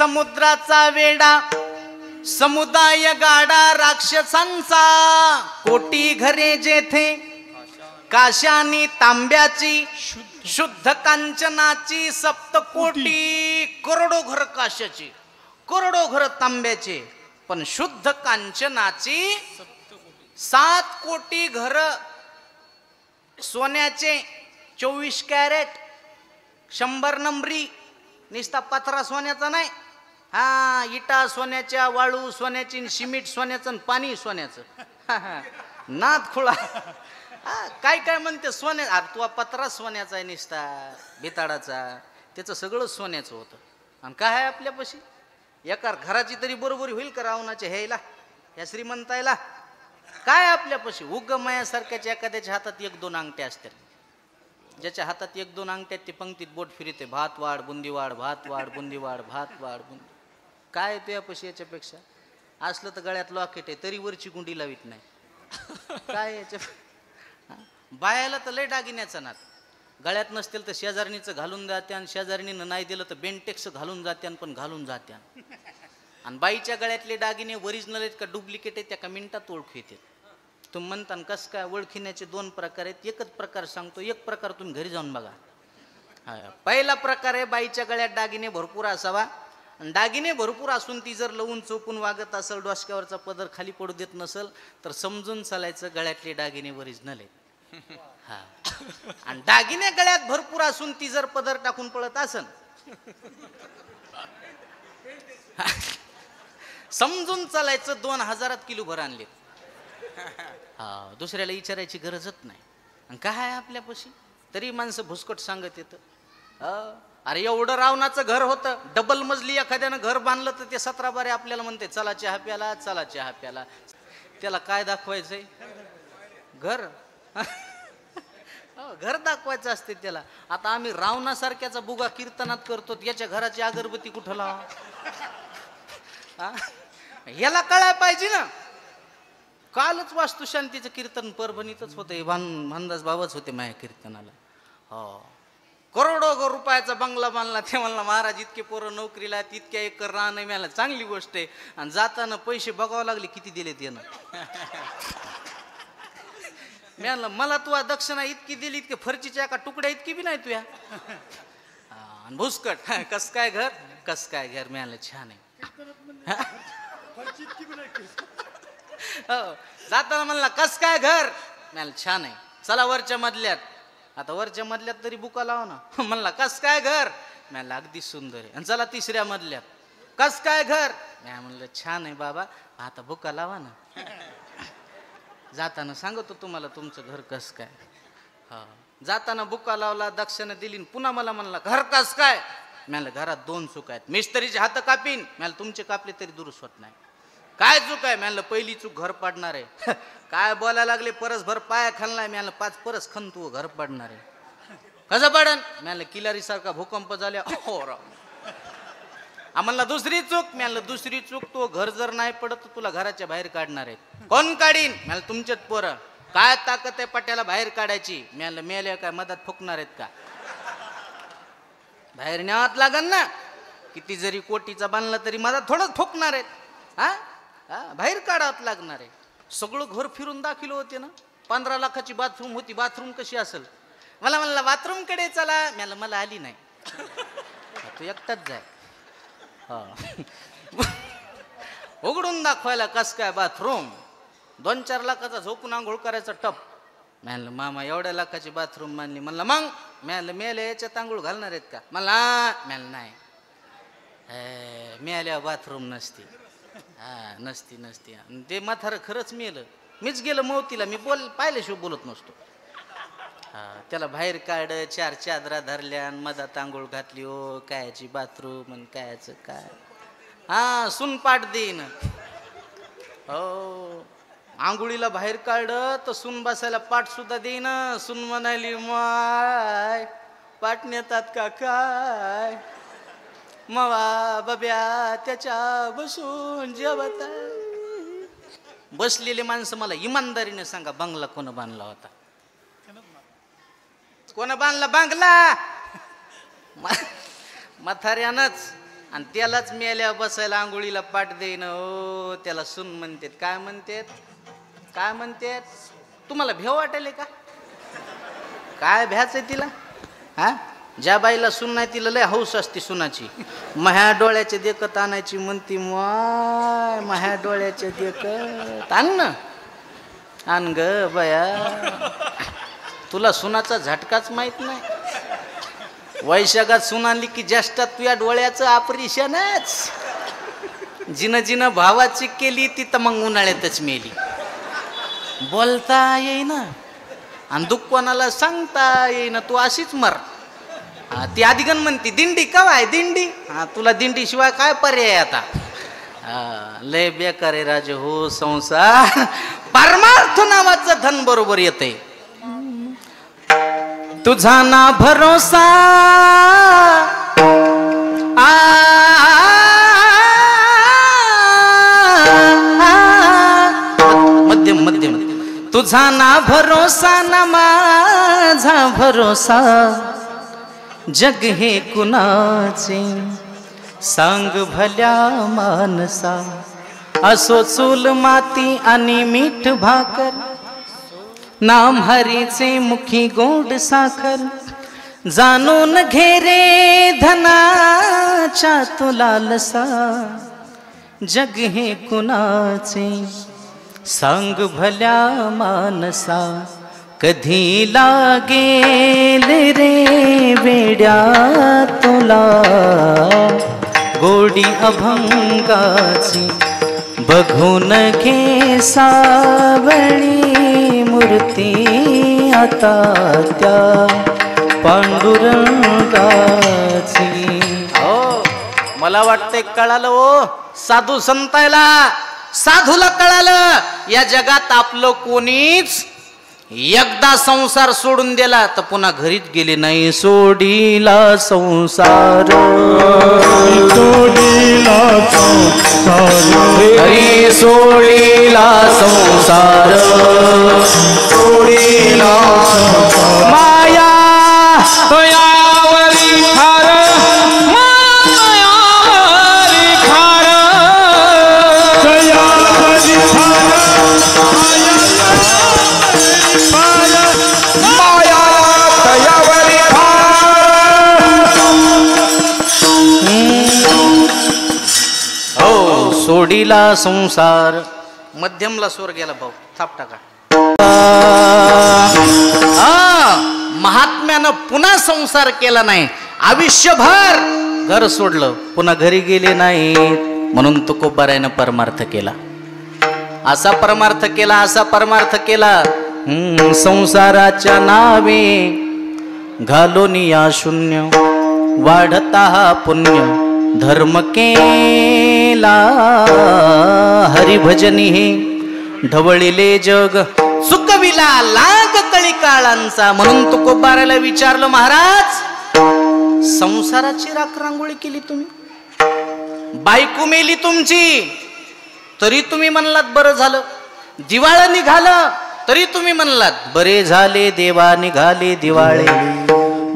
समुद्राचा वेडा समुदाय गाडा राक्षसांचा कोटी घरे जेथे काशानी तांब्याची शुद्ध कांचनाची सप्तकोटी करोडो घर काशाची करोडो घर तांब्याचे पण शुद्ध कांचनाची 7 कोटी घर सोन्याचे 24 कॅरेट 100 नंबरी निस्ता पत्रा सोन्याचा नाही हा इटा सोन्याच्या वाळू सोन्याची सिमेंट सोन्याचं पाणी सोन्याचं नाद खुळा काय काय म्हणते सोन्या अरे तू पत्रा सोन्याचा आहे निस्ता बेताडाचा त्याचं सगळं सोन्याचं होतं आणि काय आहे आपल्यापाशी एका घराची तरी बरोबरी होईल का रावणाच्या ह्याला ह्या श्रीमंतायला काय आपल्यापाशी उगमयासारख्याच्या एखाद्याच्या हातात 1-2 अंगठ्या असतात ज्याच्या हातात 1-2 अंगठ्यात ते पंक्तीत बोट फिरते भात वाढ बुंदी वाढ भात वाढ बुंदी वाढ भात वाढ बुंदी काय तुझ्यापाशी याच्यापेक्षा असलं तर गळ्यात लॉकेट आहे तरी वरची गुंडी लावित नाही काय याच्या बायाला तर लय दागिन्याचा नाद गळ्यात नसतील तर शेजारणीचं घालून जात्यान शेजारणीनं नाही दिलं तर बेंटेक्स घालून जात्यान पण घालून जात्यान आणि बाईच्या गळ्यातले दागिने ओरिजिनल आहेत का डुप्लिकेट आहेत त्या का मिनिटात ओळखू येते तुम्ही म्हणता कसं काय ओळखण्याचे 2 प्रकार आहेत एकच प्रकार सांगतो एक प्रकार तुम्ही घरी जाऊन बघा पहिला प्रकार आहे बाईच्या गळ्यात दागिने भरपूर असावा आणि दागिने भरपूर असून ती जर लवून चोपून वागत असेल डोसक्यावरचा पदर खाली पडू देत नसेल तर समजून चालायचं गळ्यातले दागिने ओरिजिनल आहेत हा आणि दागिने गळ्यात भरपूर असून ती जर पदर टाकून पळत असन समजून चालायचं 2000 किलो भर आणले हा दुसऱ्याला विचारायची गरजच नाही आणि काय आहे आपल्यापाशी तरी माणसं भुसकट सांगत येतं अरे एवढं रावणाचं घर होतं डबल मजली एखाद्यानं घर बांधलं तर ते 17 बारे आपल्याला म्हणते चला चहा प्याला चला चहा प्याला त्याला काय दाखवायचंय घर घर दाखवायचं असते त्याला आता आम्ही रावणासारख्याचा बुगा कीर्तनात करतो याच्या घराची अगरबत्ती कुठं लावा याला कळायला पाहिजे ना कालच वास्तुशांतीचं कीर्तन परभणीतच होतं भानदास बाबाच होते माझ्या कीर्तनाला हो करोडो रुपयाचा बंगला बांधला ते म्हणला महाराज इतके पोरं नोकरीला आहेत इतक्या एकर रान आहे मला चांगली गोष्ट आहे आणि जाताना पैसे बघावं लागले किती दिले त्यानं मिळालं मला तू दक्षिणा इतकी दिली इतके फरचीच्या एका तुकड्या इतकी बी नाही तुया भुसकट कस काय घर कस काय घर मिळालं छान आहे जाताना म्हणला कस काय घर मिळालं छान आहे चला वरच्या मधल्यात आता वरच्या मधल्यात तरी बुका लावा ना म्हणला कस काय घर मिळालं अगदी सुंदर आहे आणि चला 3ऱ्या मधल्यात कस काय घर मी म्हणलं छान आहे बाबा आता बुका लावा ना जाताना सांगतो तुम्हाला तुमचं घर कस काय हा जाताना बुका लावला दक्षिणा दिली पुन्हा मला म्हणला घर कस काय म्हणलं घरात 2 चूक आहेत मिस्त्रीचे हात कापीन म्हणलं तुमचे कापले तरी दुरुस्त होत नाही काय चूक आहे म्हणलं पहिली चूक घर पाडणार आहे काय बोलायला लागले परसभर पाया खाल्लाय म्हणलं 5 परस खन तू घर पाडणार आहे कसं पाडन म्हणलं किलारी सारखा भूकंप झाल्या हो राव म्हणला दुसरी चूक म्हणलं दुसरी चूक तू घर जर नाही पडत तुला घराच्या बाहेर काढणार आहे कोण काढीन म्हणलं तुमचेच पोरं काय ताकद आहे पट्याला बाहेर काढायची म्हणलं मेले काय मदत फुकणार आहेत का बाहेर न्यावात लागन ना किती जरी कोटीचा बांधला तरी मदत थोडंच फुकणार आहेत हा बाहेर काढावत लागणार आहे सगळं घर फिरून दाखिलं होते ना 15 लाखाची बाथरूम होती बाथरूम कशी असेल मला म्हणला बाथरूम कडे चला म्हणलं मला आली नाही तू एकटाच जाय उघडून दाखवायला कस काय बाथरूम 2-4 लाखाचा झोपून आंघोळ करायचा टप म्हणलं मामा एवढ्या लाखाची बाथरूम मानली म्हणलं मग म्हणलं मेले याच्यात आंघोळ घालणार आहेत का मला म्हणलं नाही मेल्या बाथरूम नसती हा नसती नसती ते म्हातारं खरंच मेलं मीच गेलं मौतीला मी पाहिल्याशिवाय बोलत नसतो हा त्याला बाहेर काढ 4 चादरा धरल्या मधात आंघोळ घातली हो कायची बाथरूम आणि कायचं काय हा सुन पाठ देईन हो आंघोळीला बाहेर काढलं तर सुन बसायला पाठ सुद्धा देईन सुन म्हणाली माय पाठ नेतात का काय मवा बब्या त्याच्या बसून जेवत बसलेले माणसं मला इमानदारीने सांगा बंगला कोण बांधला होता कोण बांधला बंगला म्हाताऱ्यानंच आणि त्यालाच मेल्या बसायला आंघोळीला पाठ देईन. ओ त्याला सून म्हणतात. काय म्हणतात? काय म्हणतात? तुम्हाला भेव वाटेल का? काय भ्यायचंय तिला? हा, ज्या बाईला सून नाही तिला लय हौस असते सुनाची. मह्या डोळ्याचे देखत आणायची म्हणती. माय मह्या डोळ्याचे देखत आण ना, आण ग बया. तुला सुनाचा झटकाच माहित नाही. वैशाखात सून आणली की ज्येष्ठात तुझ्या डोळ्याचं ऑपरेशनच. जिनं जिनं भावाची केली ती तर मग उन्हाळ्यातच मेली. बोलता येईना आणि दुःख कोणाला सांगता येईना. तू अशीच मर. ती आदिगण म्हणती दिंडी कवाय दिंडी. हा, तुला दिंडी शिवाय काय पर्याय आता. लय बेकार आहे राजे हो संसार. परमार्थ नावाचं धन बरोबर येते. तुझा ना भरोसा मध्यम मध्यम. तुझा ना भरोसा ना माझा भरोसा. जग हे कुणाचे सांग भल्या मानसा. असो चूल माती आणि मीठ भाकर. नाम हरीचे मुखी गोड साखर. जाणून घे रे धनाच्या तुला लसा. जग हे कुणाचे सांग भल्या मानसा. कधी लागेल रे वेड्या तुला गोडी अभंगाची. बघून घे सावळी मूर्ती आता त्या पांडुरंगाची. हो, मला वाटतंय कळालं हो साधू संतायला. साधूला कळालं या जगात आपलं कोणीच. एकदा संसार सोडून दिला तर पुन्हा घरीच गेले नाही. सोडीला संसार सोडीला संसार. हरी सोडीला संसार सोडीला माया तयावरी खार मायावरी खार. तयावरी माया तयावरी हो सोडीला संसार. मध्यमला स्वर गेला भाऊ, थाप टाका. महात्म्यानं पुन्हा संसार केला नाही. आयुष्यभर घर सोडलं, पुन्हा घरी गेले नाहीत. म्हणून तुकोबारायनं परमार्थ केला. असा परमार्थ केला, असा परमार्थ केला. संसाराच्या नावे घालून या शून्य. वाढता हा पुण्य धर्म केला. हरिभजनी हे ढवळिले जग चुकविला लाग कळी काळांचा. म्हणून तुकोबारायला विचारलं, महाराज संसाराची राखरांगोळी केली तुम्ही, बायको मेली तुमची तरी तुम्ही म्हणलात बरं झालं. दिवाळ निघालं तरी तुम्ही म्हणलात बरे झाले देवा निघाले दिवाळे.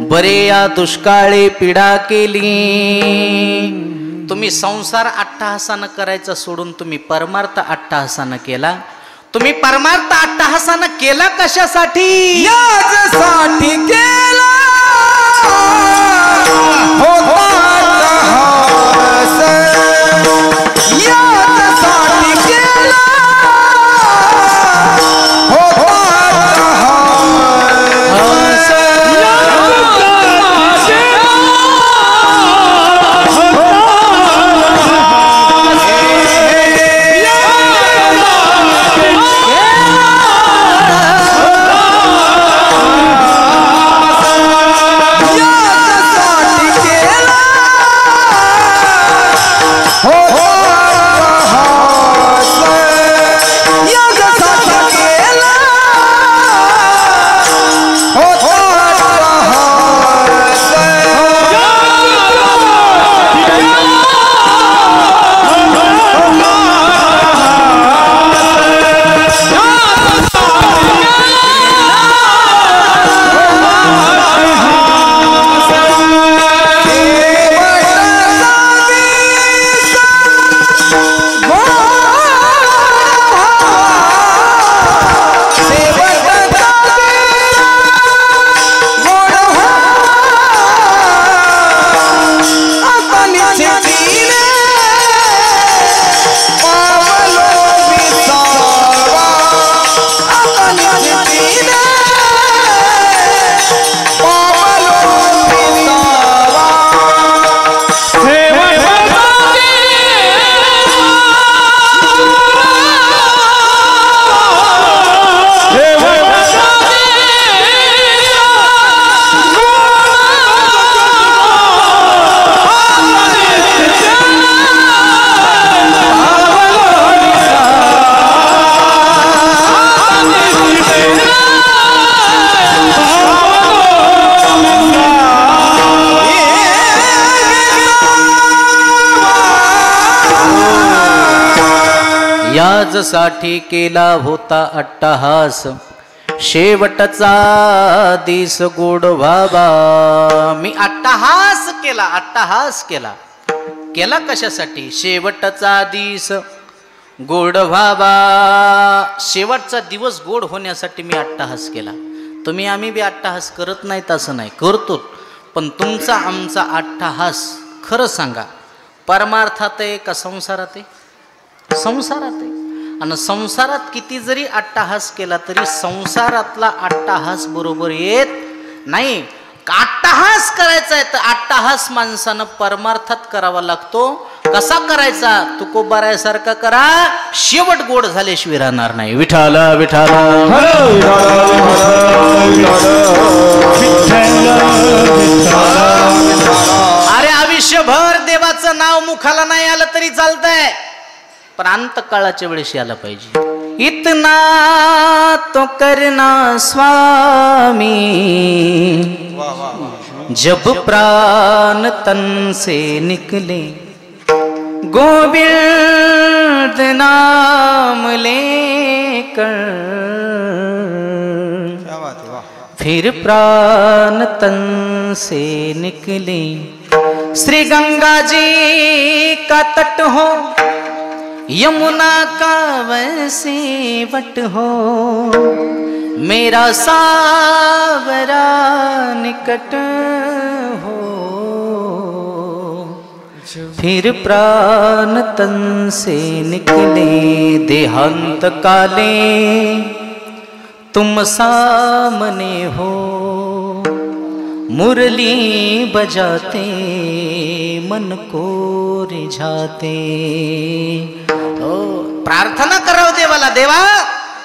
बरे या दुष्काळे पीडा केली. तुम्ही संसार अट्टहासानं करायचा सोडून तुम्ही परमार्थ अट्टहासानं केला. तुम्ही परमार्थ अट्टहासानं केला कशासाठी? यासाठी केला होता अट्टहास. यासाठी केला होता अट्टहास. याजसाठी केला होता अट्टहास, शेवटचा दिस गोड व्हावा. मी अट्टहास केला, अट्टहास केला. केला कशासाठी? शेवटचा दिस गोड व्हावा. शेवटचा दिवस गोड होण्यासाठी मी अट्टहास केला. तुम्ही आम्ही बी अट्टहास करत नाहीत असं नाही, करतो. पण तुमचा आमचा अट्टहास खरं सांगा परमार्थात आहे का संसारात आहे? संसारात आहे. आणि संसारात किती जरी अट्टहास केला तरी संसारातला अट्टहास बरोबर येत नाही. अट्टहास करायचा आहे तर अट्टहास माणसानं परमार्थात करावा लागतो. कसा करायचा? तुकोबारायासारखा करा, शेवट गोड झाल्याशिवाय राहणार नाही. विठाला विठाला अरे आयुष्यभर देवाचं नाव मुखाला नाही आलं तरी चालतंय, पण अंतकाळाच्या वेळेस यायला पाहिजे. इतना तो करना स्वामी जब प्राण तन से निकले, गोविंद नाम लेकर फिर प्राण तन से निकले. श्री गंगा जी का तट हो, यमुना का वैसे वट हो, मेरा सावरा निकट हो, फिर प्राण तन से निकले. देहांत काले तुम सामने हो, मुरली बजाते मन को रिझाते. प्रार्थना करावं देवाला, देवा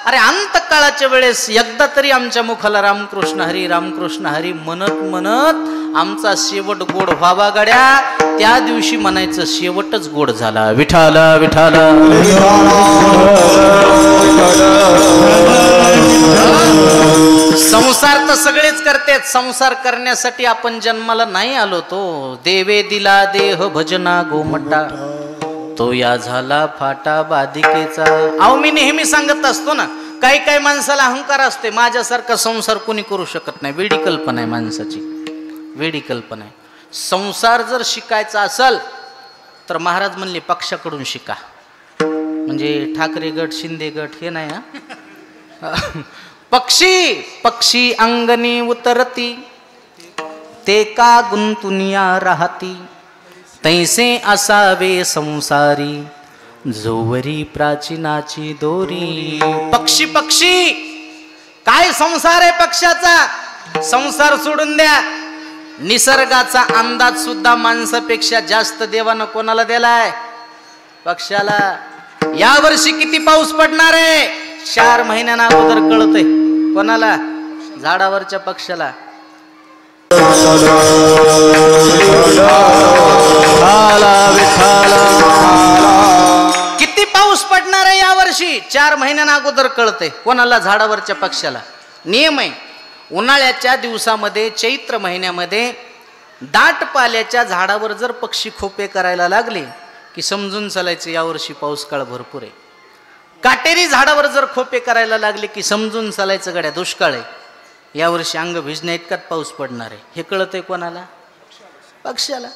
अरे अंतकाळाच्या वेळेस एकदा तरी आमच्या मुखाला रामकृष्ण हरी रामकृष्ण हरी म्हणत म्हणत आमचा शेवट गोड व्हावा गड्या. त्या दिवशी म्हणायचं शेवटच गोड झाला. विठाला विठाला संसार तर सगळेच करतेत. संसार करण्यासाठी आपण जन्माला नाही आलो. तो देवे दिला देह भजना गोमटा, तो या झाला फाटा बाधिकेचा. अहो मी नेहमी सांगत असतो ना, काही काही माणसाला अहंकार असते, माझ्यासारखा संसार कोणी करू शकत नाही. वेडी कल्पना आहे माणसाची, वेडी कल्पना आहे. संसार जर शिकायचा असेल तर महाराज म्हणले पक्षाकडून शिका. म्हणजे ठाकरे गट शिंदे गट हे नाही हा. पक्षी पक्षी अंगणी उतरती, ते का गुंतुनिया राहती, तैसे असावे संसारी, जोवरी प्राचीनाची दोरी. पक्षी पक्षी काय संसार आहे पक्षाचा? संसार सोडून द्या. निसर्गाचा अंदाज सुद्धा माणसापेक्षा जास्त देवानं कोणाला दिलाय? पक्षाला. या वर्षी किती पाऊस पडणार आहे 4 महिन्यांना अगोदर कळतंय. कोणाला? झाडावरच्या पक्षाला. किती पाऊस पडणार आहे या वर्षी 4 महिन्यांना अगोदर कळतंय. कोणाला? झाडावरच्या पक्षाला. नियम आहे, उन्हाळ्याच्या दिवसामध्ये चैत्र महिन्यामध्ये दाट पाल्याच्या झाडावर जर पक्षी खोपे करायला लागले की समजून चालायचं यावर्षी पाऊस काळ भरपूर आहे. काटेरी झाडावर जर खोपे करायला लागले की समजून चालायचं गड्या दुष्काळ आहे, यावर्षी अंग भिजण्या इतकाच पाऊस पडणार आहे. हे कळतंय कोणाला? पक्षाला.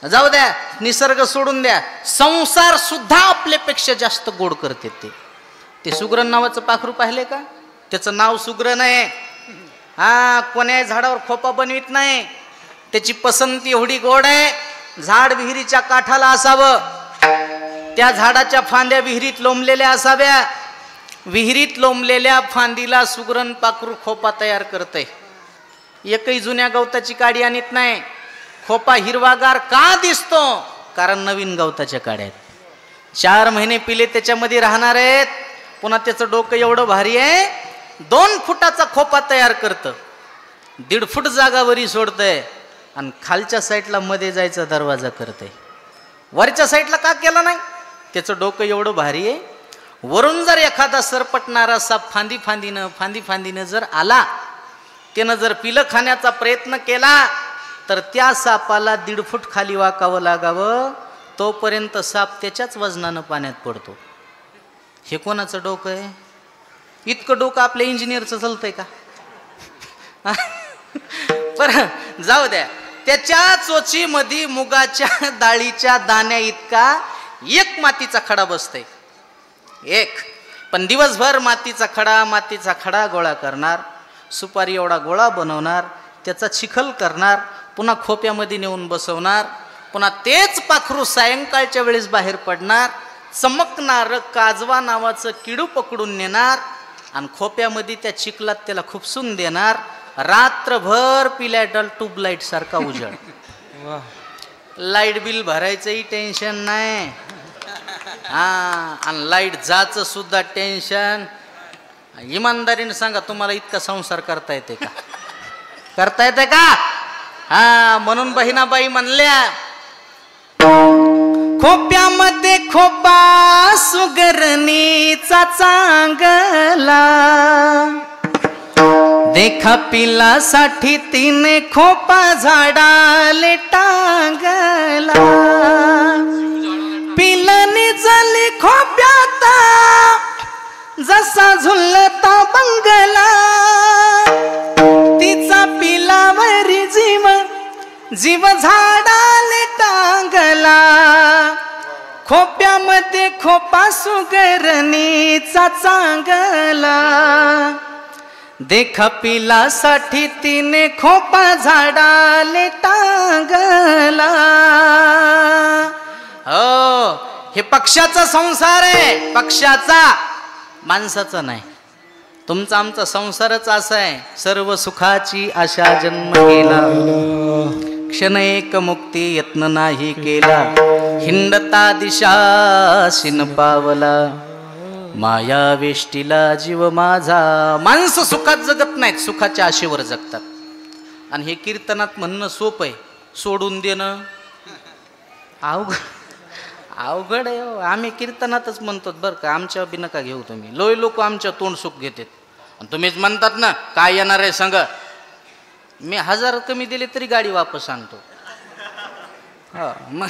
जाऊ द्या, निसर्ग सोडून द्या. संसार सुद्धा आपल्यापेक्षा जास्त गोड करते. ते सुग्रण नावाचं पाखरू पाहिले का? त्याचं नाव सुग्रण आहे. हा, कोण्याही झाडावर खोपा बनवित नाही. त्याची पसंती एवढी गोड आहे, झाड विहिरीच्या काठाला असावं, त्या झाडाच्या फांद्या विहिरीत लोंबलेल्या असाव्या. विहिरीत लोंबलेल्या फांदीला सुग्रण पाखरू खोपा तयार करतंय. एकही जुन्या गवताची काडी आणत नाही. खोपा हिरवागार का दिसतो? कारण नवीन गवताच्या काड्या आहेत. 4 महिने पिले त्याच्यामध्ये राहणार आहेत. पुन्हा त्याचं डोकं एवढं भारी आहे, 2 फुटाचा खोपा तयार करतं, 1.5 फूट जागावरी सोडतंय आणि खालच्या साईडला मध्ये जायचा दरवाजा करतंय. वरच्या साईडला का केला नाही? त्याचं डोकं एवढं भारी आहे. वरून जर एखादा सरपटणारा साप फांदी फांदीनं जर आला, त्यानं जर पिलं खाण्याचा प्रयत्न केला तर त्या सापाला 1.5 फूट खाली वाकावं लागावं, तोपर्यंत साप त्याच्याच वजनानं पाण्यात पडतो. हे कोणाचं डोकं आहे? इतकं डोकं आपल्या इंजिनियरचं चालतंय का? बरं जाऊ द्या. त्याच्या चोचीमध्ये मुगाच्या डाळीच्या दाण्या इतका एक मातीचा खडा बसतोय, एक. पण दिवसभर मातीचा खडा गोळा करणार, सुपारी एवढा गोळा बनवणार, त्याचा चिखल करणार, पुन्हा खोप्यामध्ये नेऊन बसवणार, पुन्हा तेच पाखरू सायंकाळच्या वेळेस बाहेर पडणार, चमकणार काजवा नावाचं किडू पकडून नेणार आणि खोप्यामध्ये त्या चिखलात त्याला खुपसून देणार. रात्रभर पिल्याटल ट्यूबलाईट सारखा उजळ. लाईट बिल भरायचंही टेन्शन नाही, आणि लाईट जायचं सुद्धा टेन्शन. इमानदारीने सांगा, तुम्हाला इतका संसार करता येते का? करता येते का? म्हणून बहिणाबाई म्हणल्या, खोप्यामध्ये खोपा सुगरणीचा चांगला, देखा पिलासाठी तिने खोपा झाडाले टांगला. पिलानी झाली खोप्यात जसा झुलता बंगला, तिचा पिलावरी जीव झाडाले टांगला. खोप्यामध्ये खोपा सुगरणीचा चांगला, देखा पिलासाठी तिने खोपा झाडाले टांगला. हो, हे पक्षाचा संसार आहे, पक्षाचा, माणसाचा नाही. तुमचा आमचा संसारच असा आहे. सर्व सुखाची आशा जन्म केला, क्षण एक मुक्ती यत्न नाही केला. हिंडता दिशा शिन पावला, माया वेष्टीला जीव माझा. माणसं सुखात जगत नाहीत, सुखाच्या आशेवर जगतात. आणि हे कीर्तनात म्हणणं सोपं आहे, सोडून देणं अवघड आहे. आम्ही कीर्तनातच म्हणतो बरं का, आमच्या बी नका घेऊ तुम्ही. लोय लोक आमच्या तोंड सुख घेतात. आणि तुम्हीच म्हणतात ना काय येणार आहे संग. मी 1000 कमी दिले तरी गाडी वापस आणतो. मग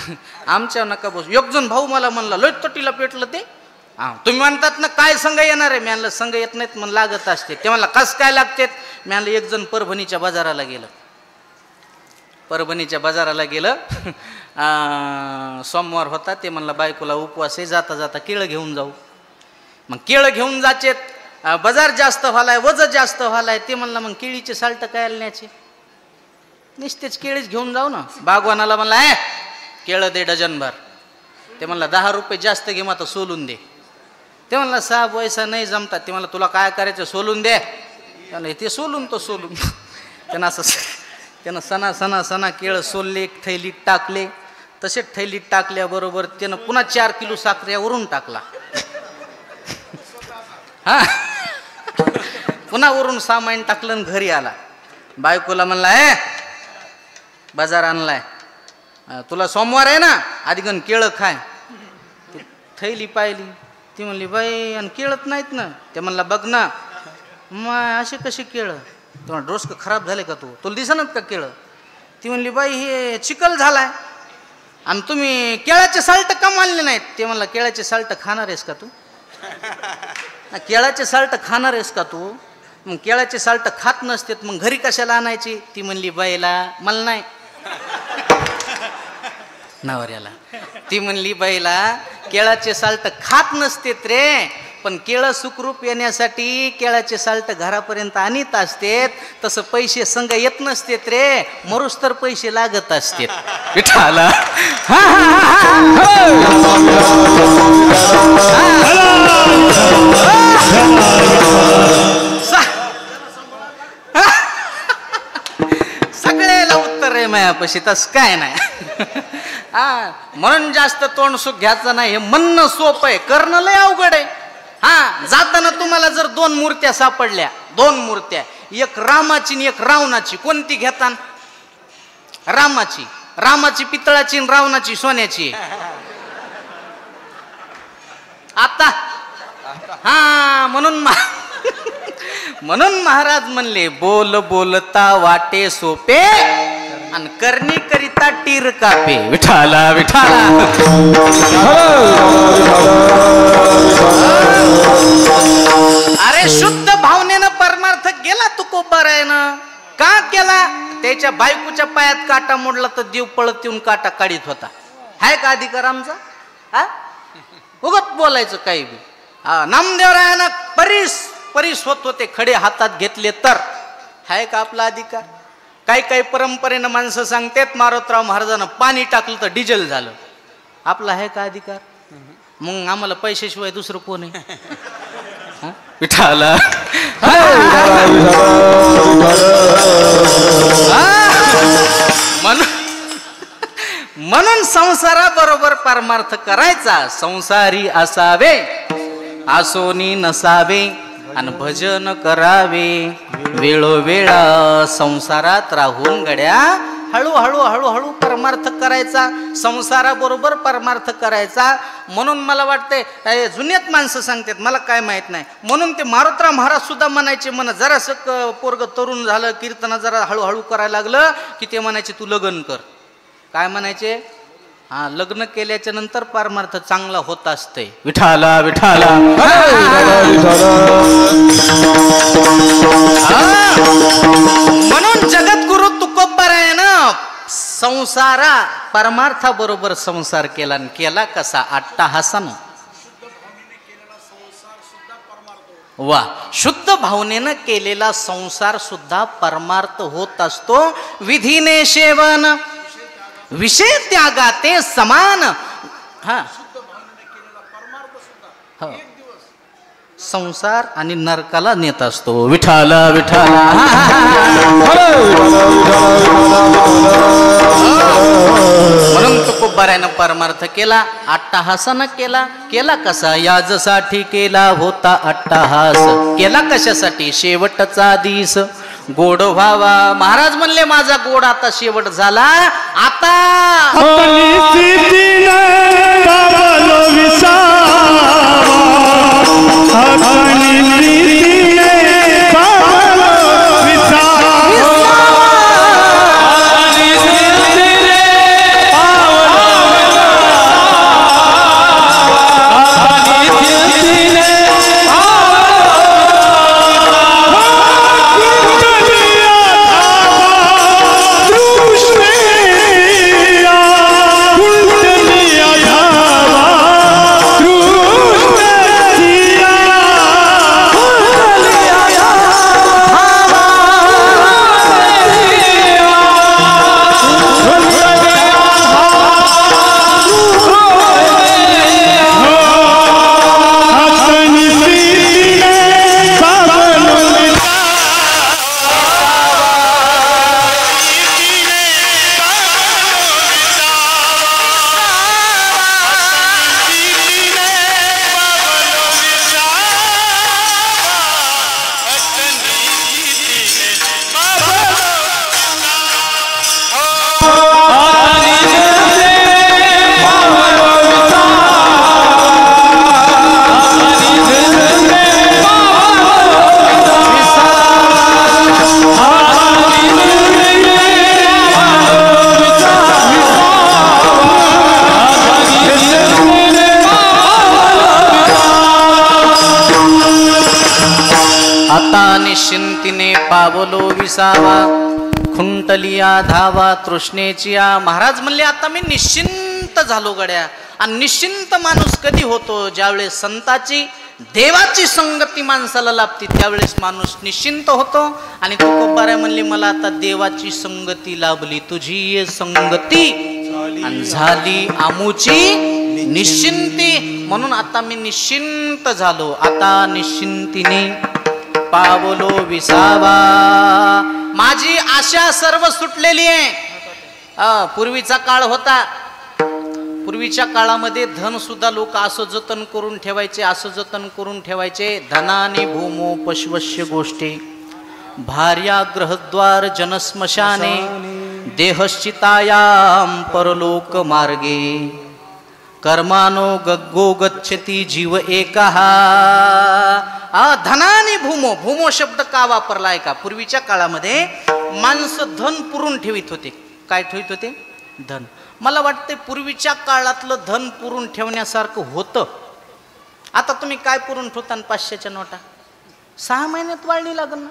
आमच्या नका बस. एक जण भाऊ मला म्हणला, लोय तटीला पेटलं ते. तुम्ही म्हणतात ना काय संघ येणार आहे. मी म्हणलं संघ येत नाहीत, मग लागत असते. ते म्हणला कस काय लागतेत. मी म्हणलं एक जण परभणीच्या बाजाराला गेलं, परभणीच्या बाजाराला गेलं. सोमवार होता. ते म्हणला बायकोला उपवास आहे, जाता जाता केळं घेऊन जाऊ. मग केळं घेऊन जाचेत, बाजार जास्त व्हालाय, वज जास्त व्हालाय. ते म्हणला मग केळीचे साल्ट काय न्यायचे, नुसतेच केळीच घेऊन जाऊ ना. बागवानाला म्हणला केळं दे डझनभर. ते म्हणला 10 रुपये जास्त घे, मग आता सोलून दे. ते म्हणला 6 पैसा नाही जमतात. ते म्हणला तुला काय करायचं सोलून दे. त्याला ते सोलून तो सोलून. त्यानं असं त्यानं सणा केळं सोलले, एक थैलीत टाकले. तसेच थैलीत टाकल्याबरोबर त्यानं पुन्हा 4 किलो साखरेवरून टाकला. पुन्हा वरून सामान टाकलं आणि घरी आला. बायकोला म्हणला बाजार आणलाय, तुला सोमवार आहे ना, आधी गण केळं खाय. ती थैली पाहिली. ती म्हणली बाई आणि केळत नाहीत ना. ते म्हणला बघ ना, मग असे कसे केळं. तुम्हाला डोसकं खराब झाले का तू, तुला दिसणार का केळं. ती म्हणली बाई हे चिखल झालाय आणि तुम्ही केळाचे साल्ट का मानले नाहीत. ते म्हणला केळाचे साल्ट खाणार आहेस का तू, केळाचे साल्ट खाणार आहेस का तू. मग केळाचे साल्ट खात नसतेत, मग घरी कशाला आणायची. ती म्हणली बाईला मला नाही नवऱ्याला. ती म्हणली बाईला केळाचे साल्ट खात नसतेत रे, पण केळं सुखरूप येण्यासाठी केळाचे साल्ट घरापर्यंत आणीत असतेत. तसं पैसे संग येत नसतेत रे, मरूस तर पैसे लागत असतेत. विठाला सगळ्याला उत्तर आहे मायापाशी, तसं काय नाही. म्हणून जास्त तोंड सुख घ्यायचं नाही. हे म्हणणं सोपं आहे, करणं लय अवघड आहे. जाताना तुम्हाला जर 2 मूर्त्या सापडल्या, 2 मूर्त्या, एक रामाची आणि एक रावणाची, कोणती घेता. रामाची पितळाची आणि रावणाची सोन्याची. आता म्हणून महाराज म्हणले बोल बोलता वाटे सोपे, आणि करणी करिता टीर कापे. विठाला विठाला. अरे शुद्ध भावनेनं परमार्थ गेला तुकोबारायनं. का केला? त्याच्या बायकोच्या पायात काटा मोडला तर देव पळत येऊन काटा काढीत होता. हाय का अधिकार आमचा? हा उगत बोलायचं काही बी. नामदेवरायानं परीस होत होते खडे हातात घेतले तर हाय का आपला अधिकार? काही परंपरेनं माणसं सांगतात मारोतराव महाराजांना पाणी टाकलं तर डिझेल झालं. आपला आहे का अधिकार? मग आम्हाला पैशाशिवाय दुसरं कोण आहे? विठाला. म्हणून संसाराबरोबर परमार्थ करायचा. संसारी असावे आसोनी नसावे आणि भजन करावे. वेळोवेळा संसारात राहून गड्या हळूहळू हळूहळू परमार्थ करायचा. संसाराबरोबर परमार्थ करायचा. म्हणून मला वाटतंय जुन्यात माणसं सांगतात, मला काय माहित नाही, म्हणून ते मारुतराव महाराज सुद्धा म्हणायचे, म्हणा जरासं पोरग तरुण झालं कीर्तना जरा हळूहळू करायला लागलं की ते म्हणायचे तू लग्न कर. काय म्हणायचे? हा लग्न केल्याच्या नंतर परमार्थ चांगला होत असते. विठाला विठाला. म्हणून जगद्गुरु तुकोबारायानं संसारा परमार्थाबरोबर संसार केला. आणि केला कसा? अट्टाहासानं. वा, शुद्ध भावनेनं केलेला संसार सुद्धा परमार्थ होत असतो. विधीने सेवन विषय त्यागाते समान. हा संसार आणि नरकाला नेत असतो. विठाला विठाला. म्हणून तुकोबारायानं परमार्थ केला, अट्टाहासानं केला. केला कसा? याजसाठी केला होता अट्टाहास. केला कशासाठी? शेवटचा दिस गोड व्हावा. महाराज म्हणले माझा गोड आता शेवट झाला. आता निश्चिंतीने पावलो विसावा खुंटलिया धावा तृष्णेचिया. महाराज म्हणले आता मी निश्चिंत झालो गड्या. आणि निश्चिंत माणूस कधी होतो? ज्यावेळेस संताची देवाची संगती माणसाला लाभते त्यावेळेस माणूस निश्चिंत होतो. आणि तुकोबाराय म्हणले मला आता देवाची संगती लाभली, तुझी संगती आणि झाली आमुची निश्चिंती. म्हणून आता मी निश्चिंत झालो. आता निश्चिंतीने पावलो विसावा. माझी आशा सर्व सुटलेली आहे. पूर्वीचा काळ होता. पूर्वीच्या काळामध्ये धन सुद्धा लोक असं जतन करून ठेवायचे, असं जतन करून ठेवायचे. धनाने भूमो पशवश्य गोष्टी भार्या ग्रहद्वार जनस्मशाने देहश्चितायाम परलोक मार्गे कर्मानो गग्गो गच्छति जीव एकहा. धनाने भूमो. भूमो शब्द का वापरलाय का? पूर्वीच्या काळामध्ये माणसं धन पुरून ठेवित होते. काय ठेवत होते? धन. मला वाटते पूर्वीच्या काळातलं धन पुरून ठेवण्यासारखं होतं. आता तुम्ही काय पुरून ठेवता? 500च्या नोटा 6 महिन्यात वाळणी लागल ना.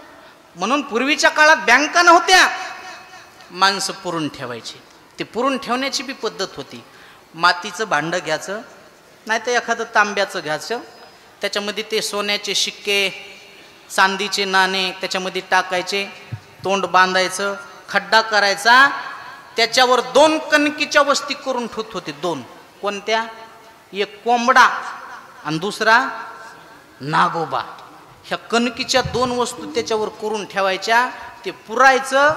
म्हणून पूर्वीच्या काळात बँका नव्हत्या, माणसं पुरून ठेवायची. ते पुरून ठेवण्याची बी पद्धत होती. मातीचं भांडं घ्यायचं, नाही तर एखादं तांब्याचं घ्यायचं, त्याच्यामध्ये ते सोन्याचे शिक्के, चांदीचे नाणे त्याच्यामध्ये टाकायचे, तोंड बांधायचं, खड्डा करायचा, त्याच्यावर 2 कणकीच्या वस्ती करून ठेवत होते. 2 कोणत्या? एक कोंबडा आणि दुसरा नागोबा. ह्या कणकीच्या 2 वस्तू त्याच्यावर करून ठेवायच्या. ते पुरायचं.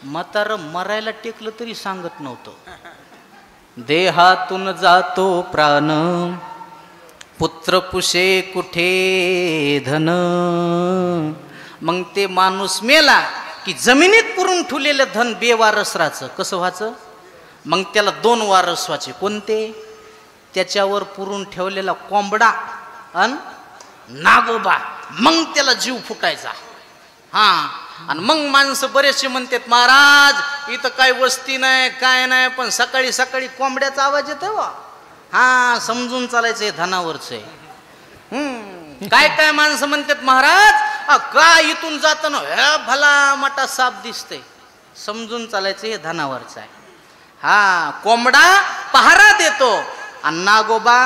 म्हातारं मरायला टेकलं तरी सांगत नव्हतं. देहातून जातो प्राण, पुत्र पुषे कुठे धन. मग ते माणूस मेला की जमिनीत पुरून ठेवलेलं धन बेवारस राहायचं. कसं व्हायचं? मग त्याला 2 वारस व्हायचे. कोणते? त्याच्यावर पुरून ठेवलेला कोंबडा आणि नागोबा. मग त्याला जीव फुटायचा. हां. आणि मग माणसं बरेचसे म्हणतात, महाराज इथं काय वस्ती नाही काय नाही, पण सकाळी सकाळी कोंबड्याचा आवाज येतो वा. हां, समजून चालायचं हे धनावरचं आहे. काय काय माणसं म्हणतात, महाराज काय इथून जाताना हे भला मोठा साप दिसतंय. समजून चालायचं हे धनावरचं आहे. हा, कोंबडा पहारा देतो आणि नागोबा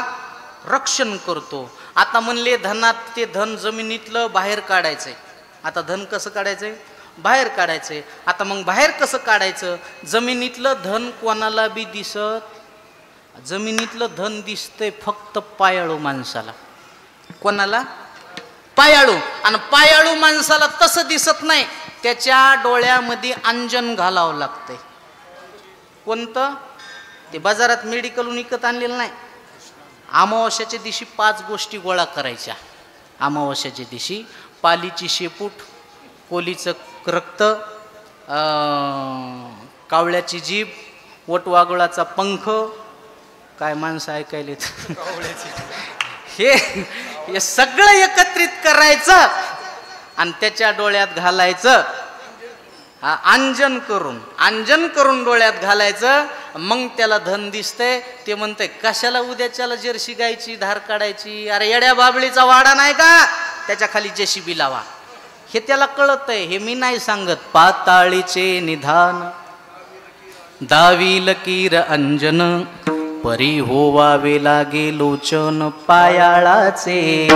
रक्षण करतो. आता म्हणले धनात ते धन जमिनीतलं बाहेर काढायचंय. आता धन कसं काढायचंय? बाहेर काढायचंय. आता मग बाहेर कसं काढायचं? जमिनीतलं धन कोणाला बी दिसत. जमिनीतलं धन दिसतंय फक्त पायाळू माणसाला. कोणाला? पायाळू. आणि पायाळू माणसाला तसं दिसत नाही. त्याच्या डोळ्यामध्ये अंजन घालावं लागतंय. कोणतं? ते बाजारात मेडिकलहून विकत आणलेलं नाही. अमावस्याच्या दिवशी 5 गोष्टी गोळा करायच्या. अमावस्याच्या दिवशी पालीची शेपूट, कोलीचं रक्त, कावळ्याची जीभ, वटवागुळाचा पंख. काय माणसं ऐकायलेत? हे सगळं एकत्रित करायचं आणि त्याच्या डोळ्यात घालायचं. अंजन करून डोळ्यात घालायचं. मग त्याला धन दिसतंय. ते म्हणतंय कशाला उद्याच्याला जर्सी गायची धार काढायची? अरे येड्या बाबळीचा वाडा नाही का, त्याच्या खाली जेसीबी लावा. हे त्याला कळतंय. हे मी नाही सांगत. पाताळीचे निधान दावी लकीर अंजन, परी होवावे लागे लोचन पायाळाचे.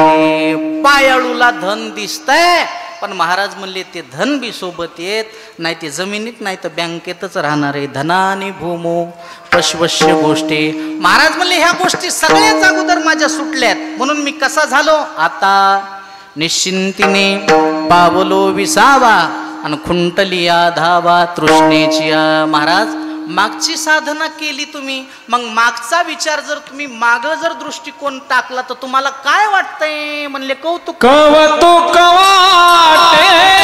पायाळूला धन दिसतंय, पण महाराज म्हणले ते धन बी सोबत येत नाही. ते जमिनीत नाही तर बँकेतच राहणार आहे. धनानी भूमो पशवश्य गोष्टी. महाराज म्हणले ह्या गोष्टी सगळ्याच अगोदर माझ्या सुटल्यात, म्हणून मी कसा झालो आता निश्चिंतीने पावलो विसावा आणि खुंटलिया धावा तृष्णेची. महाराज मागची साधना केली तुम्ही, मग मागचा विचार जर तुम्ही माग जर दृष्टिकोन टाकला तर तुम्हाला काय वाटतंय? म्हणले कौतुक. कौतुक वाटे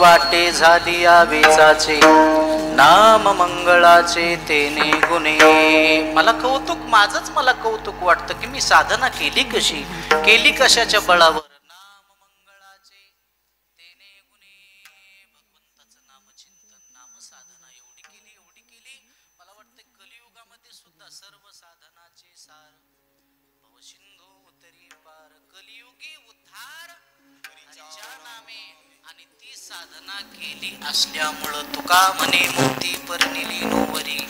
वाटे झाली या वेचाचे, नाम मंगळाचे तेने गुणे. मला कौतुक, माझंच मला कौतुक वाटतं की मी साधना केली कशी, केली कशाच्या बळावर. नाम मंगळाचे तेने गुणे. भगवंताचं नामचिंतन, नामसाधना एवढी केली, मला वाटतं कलियुगामध्ये सुद्धा सर्व साधनाचे सार. भवसिंधू उतरी पार, कलियुगी उद्धार हरीच्या नामे. आणि ती साधना केली असल्यामुळं तुका म्हणे मुक्ती परनिली नोवरी.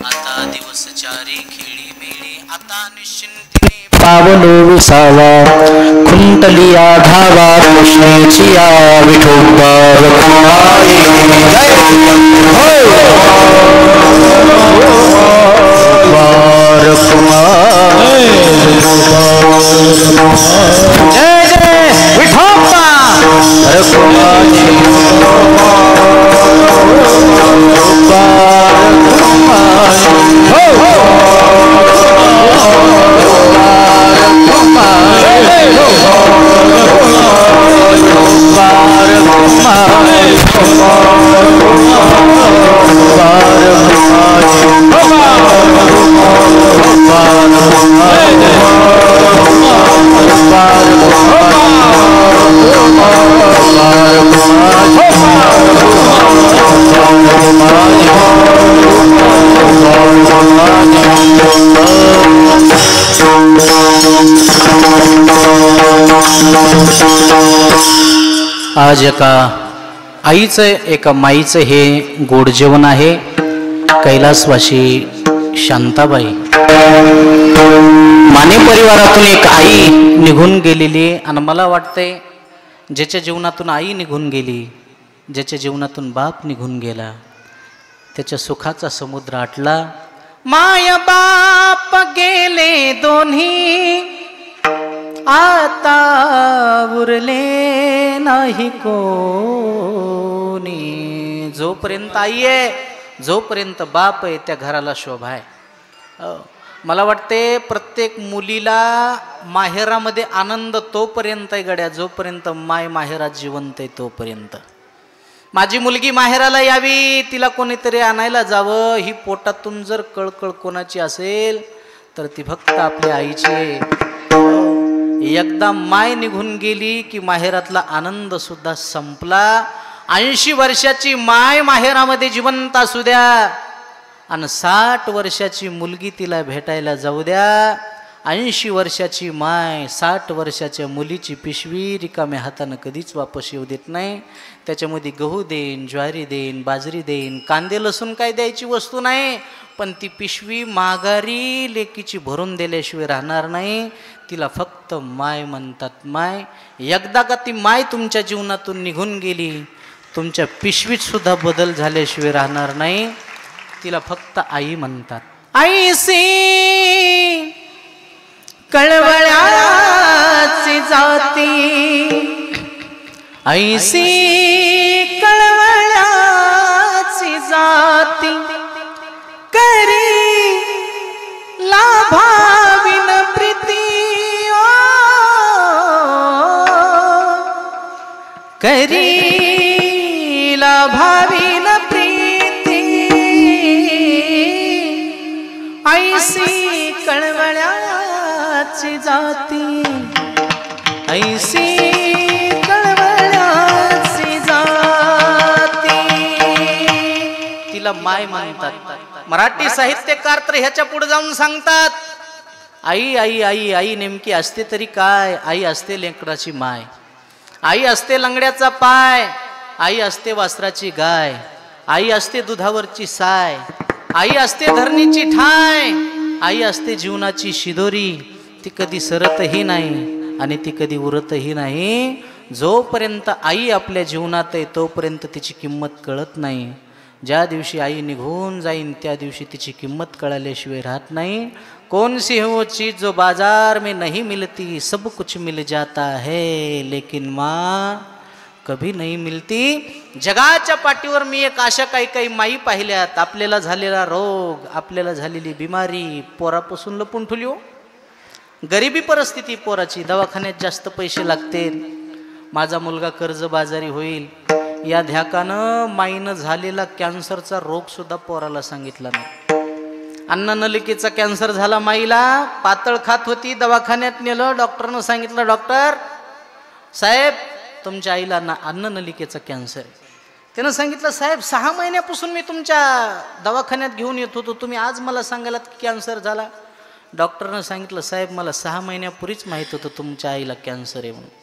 आता दिवस चारी खेळी मेळी, आता निश्चिंतीने पावलो विसावा, खुंटली आधावा, कृष्णेची या विठोबा रखुमाई. जय जय विठोबा रखुमाई. आज एका आईचं एका माईचं हे गोड जेवण आहे. कैलासवासी शांताबाई माने परिवारातून एक आई निघून गेलेली. आणि मला वाटतंय ज्याच्या जीवनातून आई निघून गेली, ज्याच्या जीवनातून बाप निघून गेला, त्याच्या सुखाचा समुद्र आटला. माय बाप गेले दोन्ही, आता उरले नाही कोणी. जोपर्यंत आई आहे, जोपर्यंत बाप आहे, त्या घराला शोभा आहे. मला वाटते प्रत्येक मुलीला माहेरामध्ये आनंद तोपर्यंत आहे गड्या, जोपर्यंत माय माहेरात जिवंत आहे तोपर्यंत. माझी मुलगी माहेराला यावी, तिला कोणीतरी आणायला जावं, ही पोटातून जर कळकळ कोणाची असेल तर ती फक्त आपल्या आईची. एकदा माय निघून गेली की माहेरातला आनंद सुद्धा संपला. 80 वर्षाची माय माहेरामध्ये जिवंत असू द्या आणि 60 वर्षाची मुलगी तिला भेटायला जाऊ द्या. 80 वर्षाची माय 60 वर्षाच्या मुलीची पिशवी रिकाम्या हातानं कधीच वापस येऊ देत नाही. त्याच्यामध्ये गहू देईन, ज्वारी देईन, बाजरी देईन, कांदे लसूण काय द्यायची वस्तू नाही, पण ती पिशवी माघारी लेकीची भरून दिल्याशिवाय राहणार नाही. तिला फक्त माय म्हणतात. माय एकदा का ती माय तुमच्या जीवनातून निघून गेली, तुमच्या पिशवीत सुद्धा बदल झाल्याशिवाय राहणार नाही. तिला फक्त आई म्हणतात. आईसी कळवळ्याची जाती, ऐसी कळवळ्याची जाती, करी लाभाविन प्रीती, करी लाभाविन प्रीती, ऐसी कळवळ्याची जाती, ऐसी कळवळ्याची जाती. तिला माय म्हणतात. मराठी साहित्यकार तर ह्याच्या पुढे जाऊन सांगतात, आई आई आई आई नेमकी असते तरी काय. आई असते लेकराची माय, आई असते लंगड्याचा पाय, आई असते वासराची गाय, आई असते दुधावरची साय, आई असते धरणीची ठाय, आई असते जीवनाची शिदोरी. ती कधी सरतही नाही आणि ती कधी उरतही नाही. जोपर्यंत आई आपल्या जीवनात आहे तोपर्यंत तिची किंमत कळत नाही. ज्या दिवशी आई निघून जाईन त्या दिवशी तिची किंमत कळाल्याशिवाय राहत नाही. कौन सी है वो चीज जो बाजार में नहीं मिलती, सब कुछ मिल जाता है लेकिन माँ कभी नहीं मिलती. जगाच्या पाठीवर मी एक अशा काही माई पाहिल्यात, आपल्याला झालेला रोग, आपल्याला झालेली बिमारी पोरापासून लपून ठेवली हो. गरिबी परिस्थिती पोराची, दवाखान्यात जास्त पैसे लागतील, माझा मुलगा कर्जबाजारी होईल, या ध्याकानं माईनं झालेला कॅन्सरचा रोग सुद्धा पोराला सांगितला नाही. अन्ननलिकेचा कॅन्सर झाला माईला, पातळ खात होती, दवाखान्यात नेलं. डॉक्टरनं सांगितलं, डॉक्टर साहेब तुमच्या आईला अन्ननलिकेचा कॅन्सर आहे. त्यानं सांगितलं, साहेब 6 महिन्यापासून मी तुमच्या दवाखान्यात घेऊन येत होतो, तुम्ही आज मला सांगायला की कॅन्सर झाला. डॉक्टरनं सांगितलं, साहेब मला 6 महिन्यापूर्वीच माहीत होतं तुमच्या आईला कॅन्सर आहे म्हणून.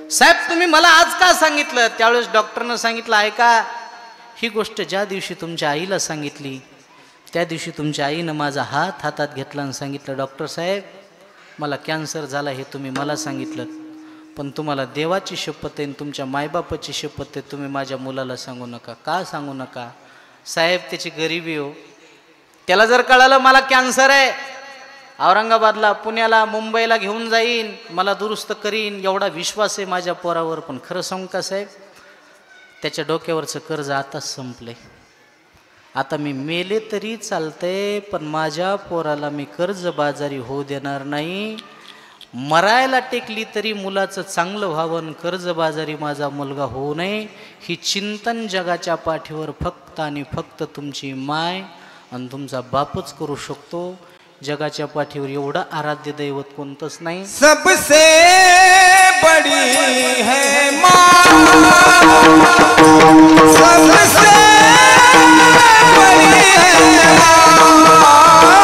साहेब तुम्ही मला आज का सांगितलं? त्यावेळेस डॉक्टरनं सांगितलं, ऐका, ही गोष्ट ज्या दिवशी तुमच्या आईला सांगितली त्या दिवशी तुमच्या आईनं माझा हात हातात घेतला आणि सांगितलं, डॉक्टर साहेब मला कॅन्सर झाला हे तुम्ही मला सांगितलं, पण तुम्हाला देवाची शपथ आहे, तुमच्या मायबापाची शपथ आहे, तुम्ही माझ्या मुलाला सांगू नका. का सांगू नका? साहेब त्याची गरिबी हो. त्याला जर कळालं मला कॅन्सर आहे, औरंगाबादला, पुण्याला, मुंबईला घेऊन जाईन, मला दुरुस्त करीन, एवढा विश्वास आहे माझ्या पोरावर. पण खरं सांगू का साहेब, त्याच्या डोक्यावरचं कर्ज आताच संपलंय. आता मी मेले तरी चालतंय, पण माझ्या पोराला मी कर्जबाजारी होऊ देणार नाही. मरायला टेकली तरी मुलाचं चांगलं व्हावं, कर्जबाजारी माझा मुलगा होऊ नये, ही चिंतन जगाच्या पाठीवर फक्त आणि फक्त तुमची माय आणि तुमचा बापच करू शकतो. जगाच्या पाठीवर एवढं आराध्य दैवत कोणतंच नाही. सबसे बड़ी है माँ, सबसे बड़ी है माँ, सबसे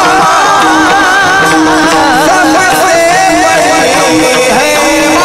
बड़ी है माँ,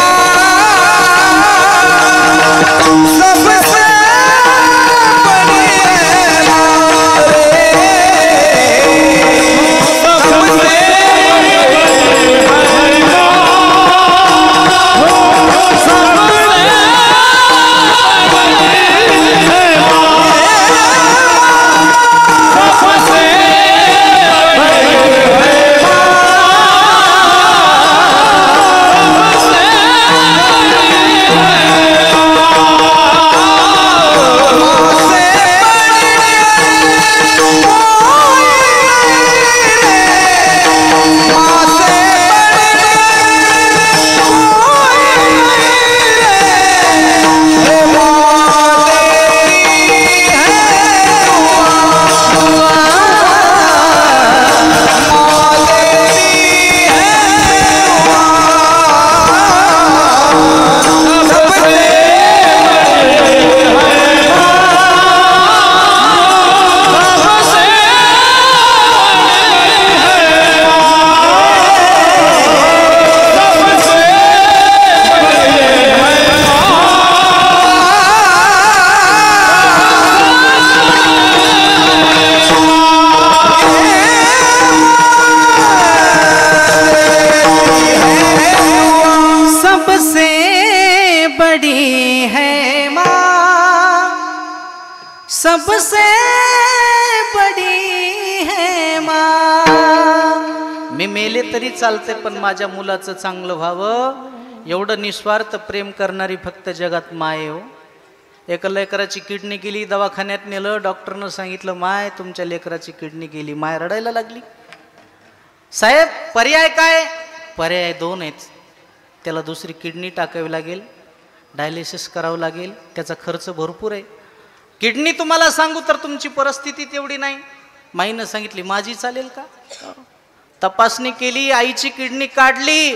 सबसे बड़ी है माँ सबसे बड़ी है माँ. मी मेले तरी चालते, पण माझ्या मुलाचं चांगलं व्हावं एवढं निस्वार्थ प्रेम करणारी फक्त जगात माय हो. एका लेकराची किडनी गेली, दवाखान्यात नेलं, डॉक्टरनं सांगितलं माय तुमच्या लेकराची किडनी गेली. माय रडायला लागली. साहेब पर्याय काय? पर्याय 2 आहेत. त्याला दुसरी किडनी टाकावी लागेल, डायलिसिस करावं लागेल, त्याचा खर्च भरपूर आहे. किडनी तुम्हाला सांगू तर तुमची परिस्थिती तेवढी नाही. माईनं सांगितली माझी चालेल का? तपासणी केली, आईची किडनी काढली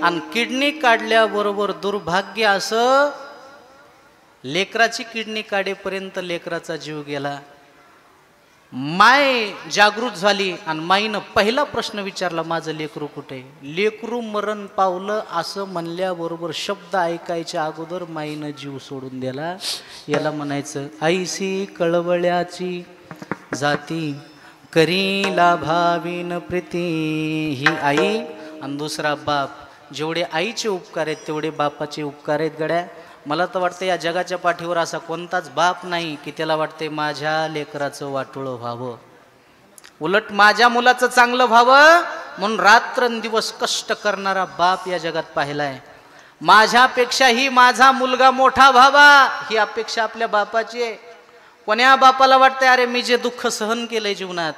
आणि किडनी काढल्याबरोबर दुर्भाग्य असं लेकराची किडनी काढेपर्यंत लेकराचा जीव गेला. माय जागृत झाली आणि माईनं पहिला प्रश्न विचारला माझं लेकरू कुठे? लेकरू मरण पावलं असं म्हणल्याबरोबर शब्द ऐकायच्या अगोदर माईनं जीव सोडून दिला. याला म्हणायचं ऐसी कळवळ्याची जाती करीला भावीन प्रीती. ही आई आणि दुसरा बाप. जेवढे आईचे उपकार आहेत तेवढे बापाचे उपकार आहेत गड्या. मला तर वाटतं या जगाच्या पाठीवर असा कोणताच बाप नाही की त्याला वाटते माझ्या लेकराचं वाटोळं व्हावं, उलट माझ्या मुलाचं चांगलं व्हावं म्हणून रात्रंदिवस कष्ट करणारा बाप या जगात पाहिलाय. माझ्यापेक्षाही माझा मुलगा मोठा व्हावा ही अपेक्षा आपल्या बापाची आहे. कोण्या बापाला वाटतंय अरे मी जे दुःख सहन केलंय जीवनात,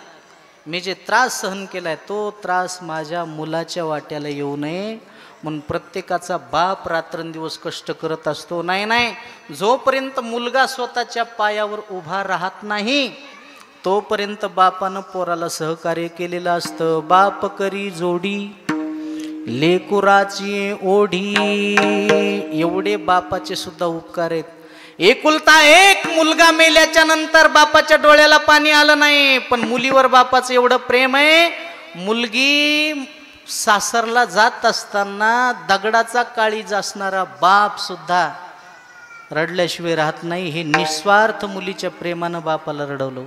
मी जे त्रास सहन केलाय तो त्रास माझ्या मुलाच्या वाट्याला येऊ नये म्हणून प्रत्येकाचा बाप रात्रंदिवस कष्ट करत असतो. नाही नाही, जोपर्यंत मुलगा स्वतःच्या पायावर उभा राहत नाही तोपर्यंत बापानं पोराला सहकार्य केलेलं असतं. बाप करी जोडी लेकुराची ओढी, एवढे बापाचे सुद्धा उपकार आहेत. एकुलता एक मुलगा मेल्याच्या नंतर बापाच्या डोळ्याला पाणी आलं नाही, पण मुलीवर बापाचं एवढं प्रेम आहे. मुलगी सासरला जात असताना दगडाचा काळीज असणारा बाप सुद्धा रडल्याशिवाय राहत नाही. हे निस्वार्थ मुलीच्या प्रेमानं बापाला रडवलं.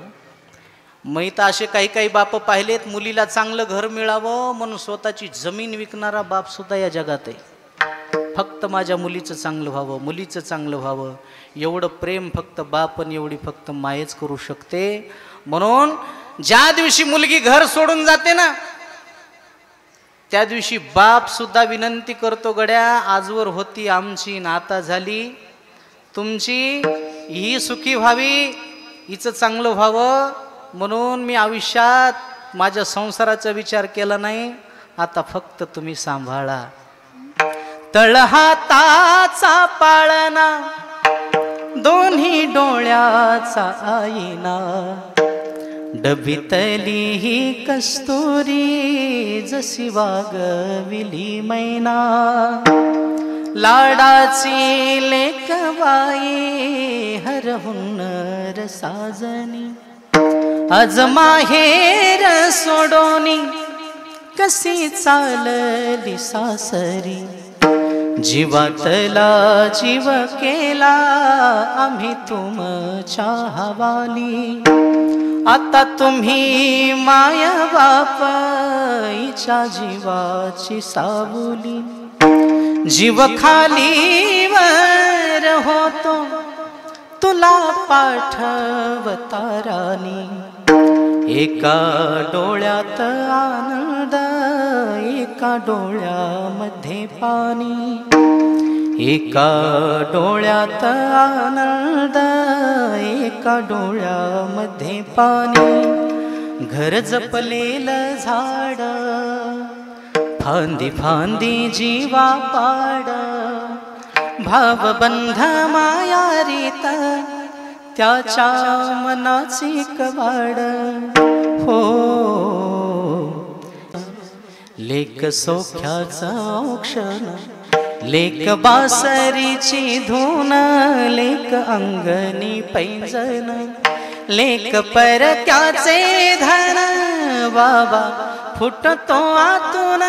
मी तर असे काही काही बाप पाहिलेत, मुलीला चांगलं घर मिळावं म्हणून स्वतःची जमीन विकणारा बाप सुद्धा या जगात आहे. फक्त माझ्या मुलीचं चांगलं व्हावं, मुलीचं चांगलं व्हावं, एवढं प्रेम फक्त बाप आणि एवढी फक्त मायच करू शकते. म्हणून ज्या दिवशी मुलगी घर सोडून जाते ना त्या दिवशी बाप सुद्धा विनंती करतो, गड्या आजवर होती आमची नाता झाली तुमची, ही सुखी व्हावी, हिचं चांगलं व्हावं म्हणून मी आयुष्यात माझ्या संसाराचा विचार केला नाही, आता फक्त तुम्ही सांभाळा. तळहाताचा पाळणा दोन्ही डोळ्याचा आईना, डबीतली ही कस्तुरी जशी वागविली मैना, लाडाची लेकबाई हरहुन रसाजनी, आज माहेर सोडोनी कशी चालली सासरी, जीवातला जीव केला आम्ही तुमच्या हवाली, आता तुम्ही माया बापाईच्या जीवाची सावली, जीव खालीवर होतो तुला पाठवता राणी, एका डोळ्यात आनंद एका डोळ्यामध्ये पाणी, एका डोळ्यात आनंद एका डोळ्यामध्ये पाणी, घर जपलेलं झाड फांदी फांदी जीवा पाड, भावबंध मायारीत त्याच्या मनाची कवाड, हो लेक सौख्याचं औक्षण, लेक बासरीची धून, लेक अंगणी पैंजन, लेक परक्याचे धन, बाबा फुटतो आतून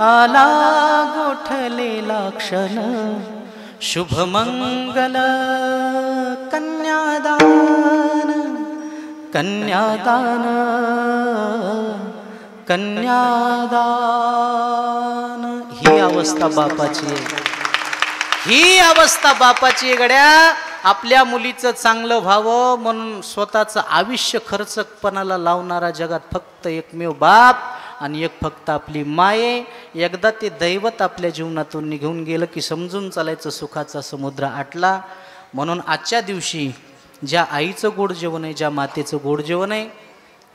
आला गोठलेला क्षण, शुभमंगल कन्यादान, कन्यादान, कन्यादान. ही अवस्था बापाची आहे, ही अवस्था बापाची आहे. गड्या आपल्या मुलीचं चांगलं व्हावं म्हणून स्वतःचं आयुष्य खर्चपणाला लावणारा जगात फक्त एकमेव बाप आणि एक फक्त आपली माये. एकदा ते दैवत आपल्या जीवनातून निघून गेलं की समजून चालायचं सुखाचा समुद्र आटला. म्हणून आजच्या दिवशी ज्या आईचं गोड जेवण आहे, ज्या मातेचं गोड जेवण आहे,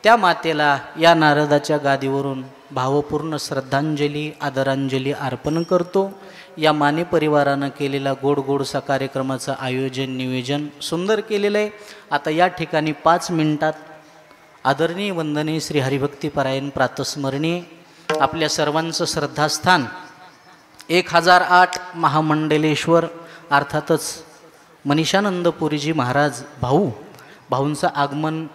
त्या मातेला या नारदाच्या गादीवरून भावपूर्ण श्रद्धांजली आदरांजली अर्पण करतो. या माने परिवारानं केलेला गोड गोडसा कार्यक्रमाचं आयोजन नियोजन सुंदर केलेलं आहे. आता या ठिकाणी 5 मिनिटात आदरणीय वंदनीय श्री हरिभक्तीपरायण प्रातस्मरणीय आपल्या सर्वांचं श्रद्धास्थान 1008 महामंडलेश्वर अर्थातच मनीषानंदपुरीजी महाराज भाऊंचं आगमन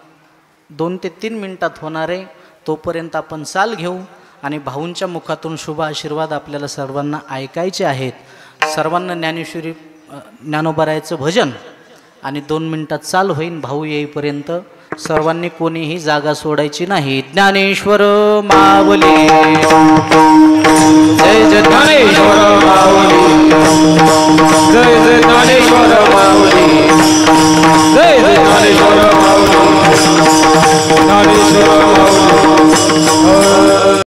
2 ते 3 मिनिटात होणार आहे. तोपर्यंत आपण चाल घेऊ आणि भाऊंच्या मुखातून शुभ आशीर्वाद आपल्याला सर्वांना ऐकायचे आहेत. सर्वांना ज्ञानेश्वरी ज्ञानोबारायचं भजन आणि 2 मिनिटात चाल होईन. भाऊ येईपर्यंत सर्वांनी कोणीही जागा सोडायची नाही. ज्ञानेश्वर माऊली जय जय ज्ञानेश्वर माऊली, जय जय ज्ञानेश्वर माऊली, जय जय ज्ञानेश्वर माऊली, ज्ञानेश्वर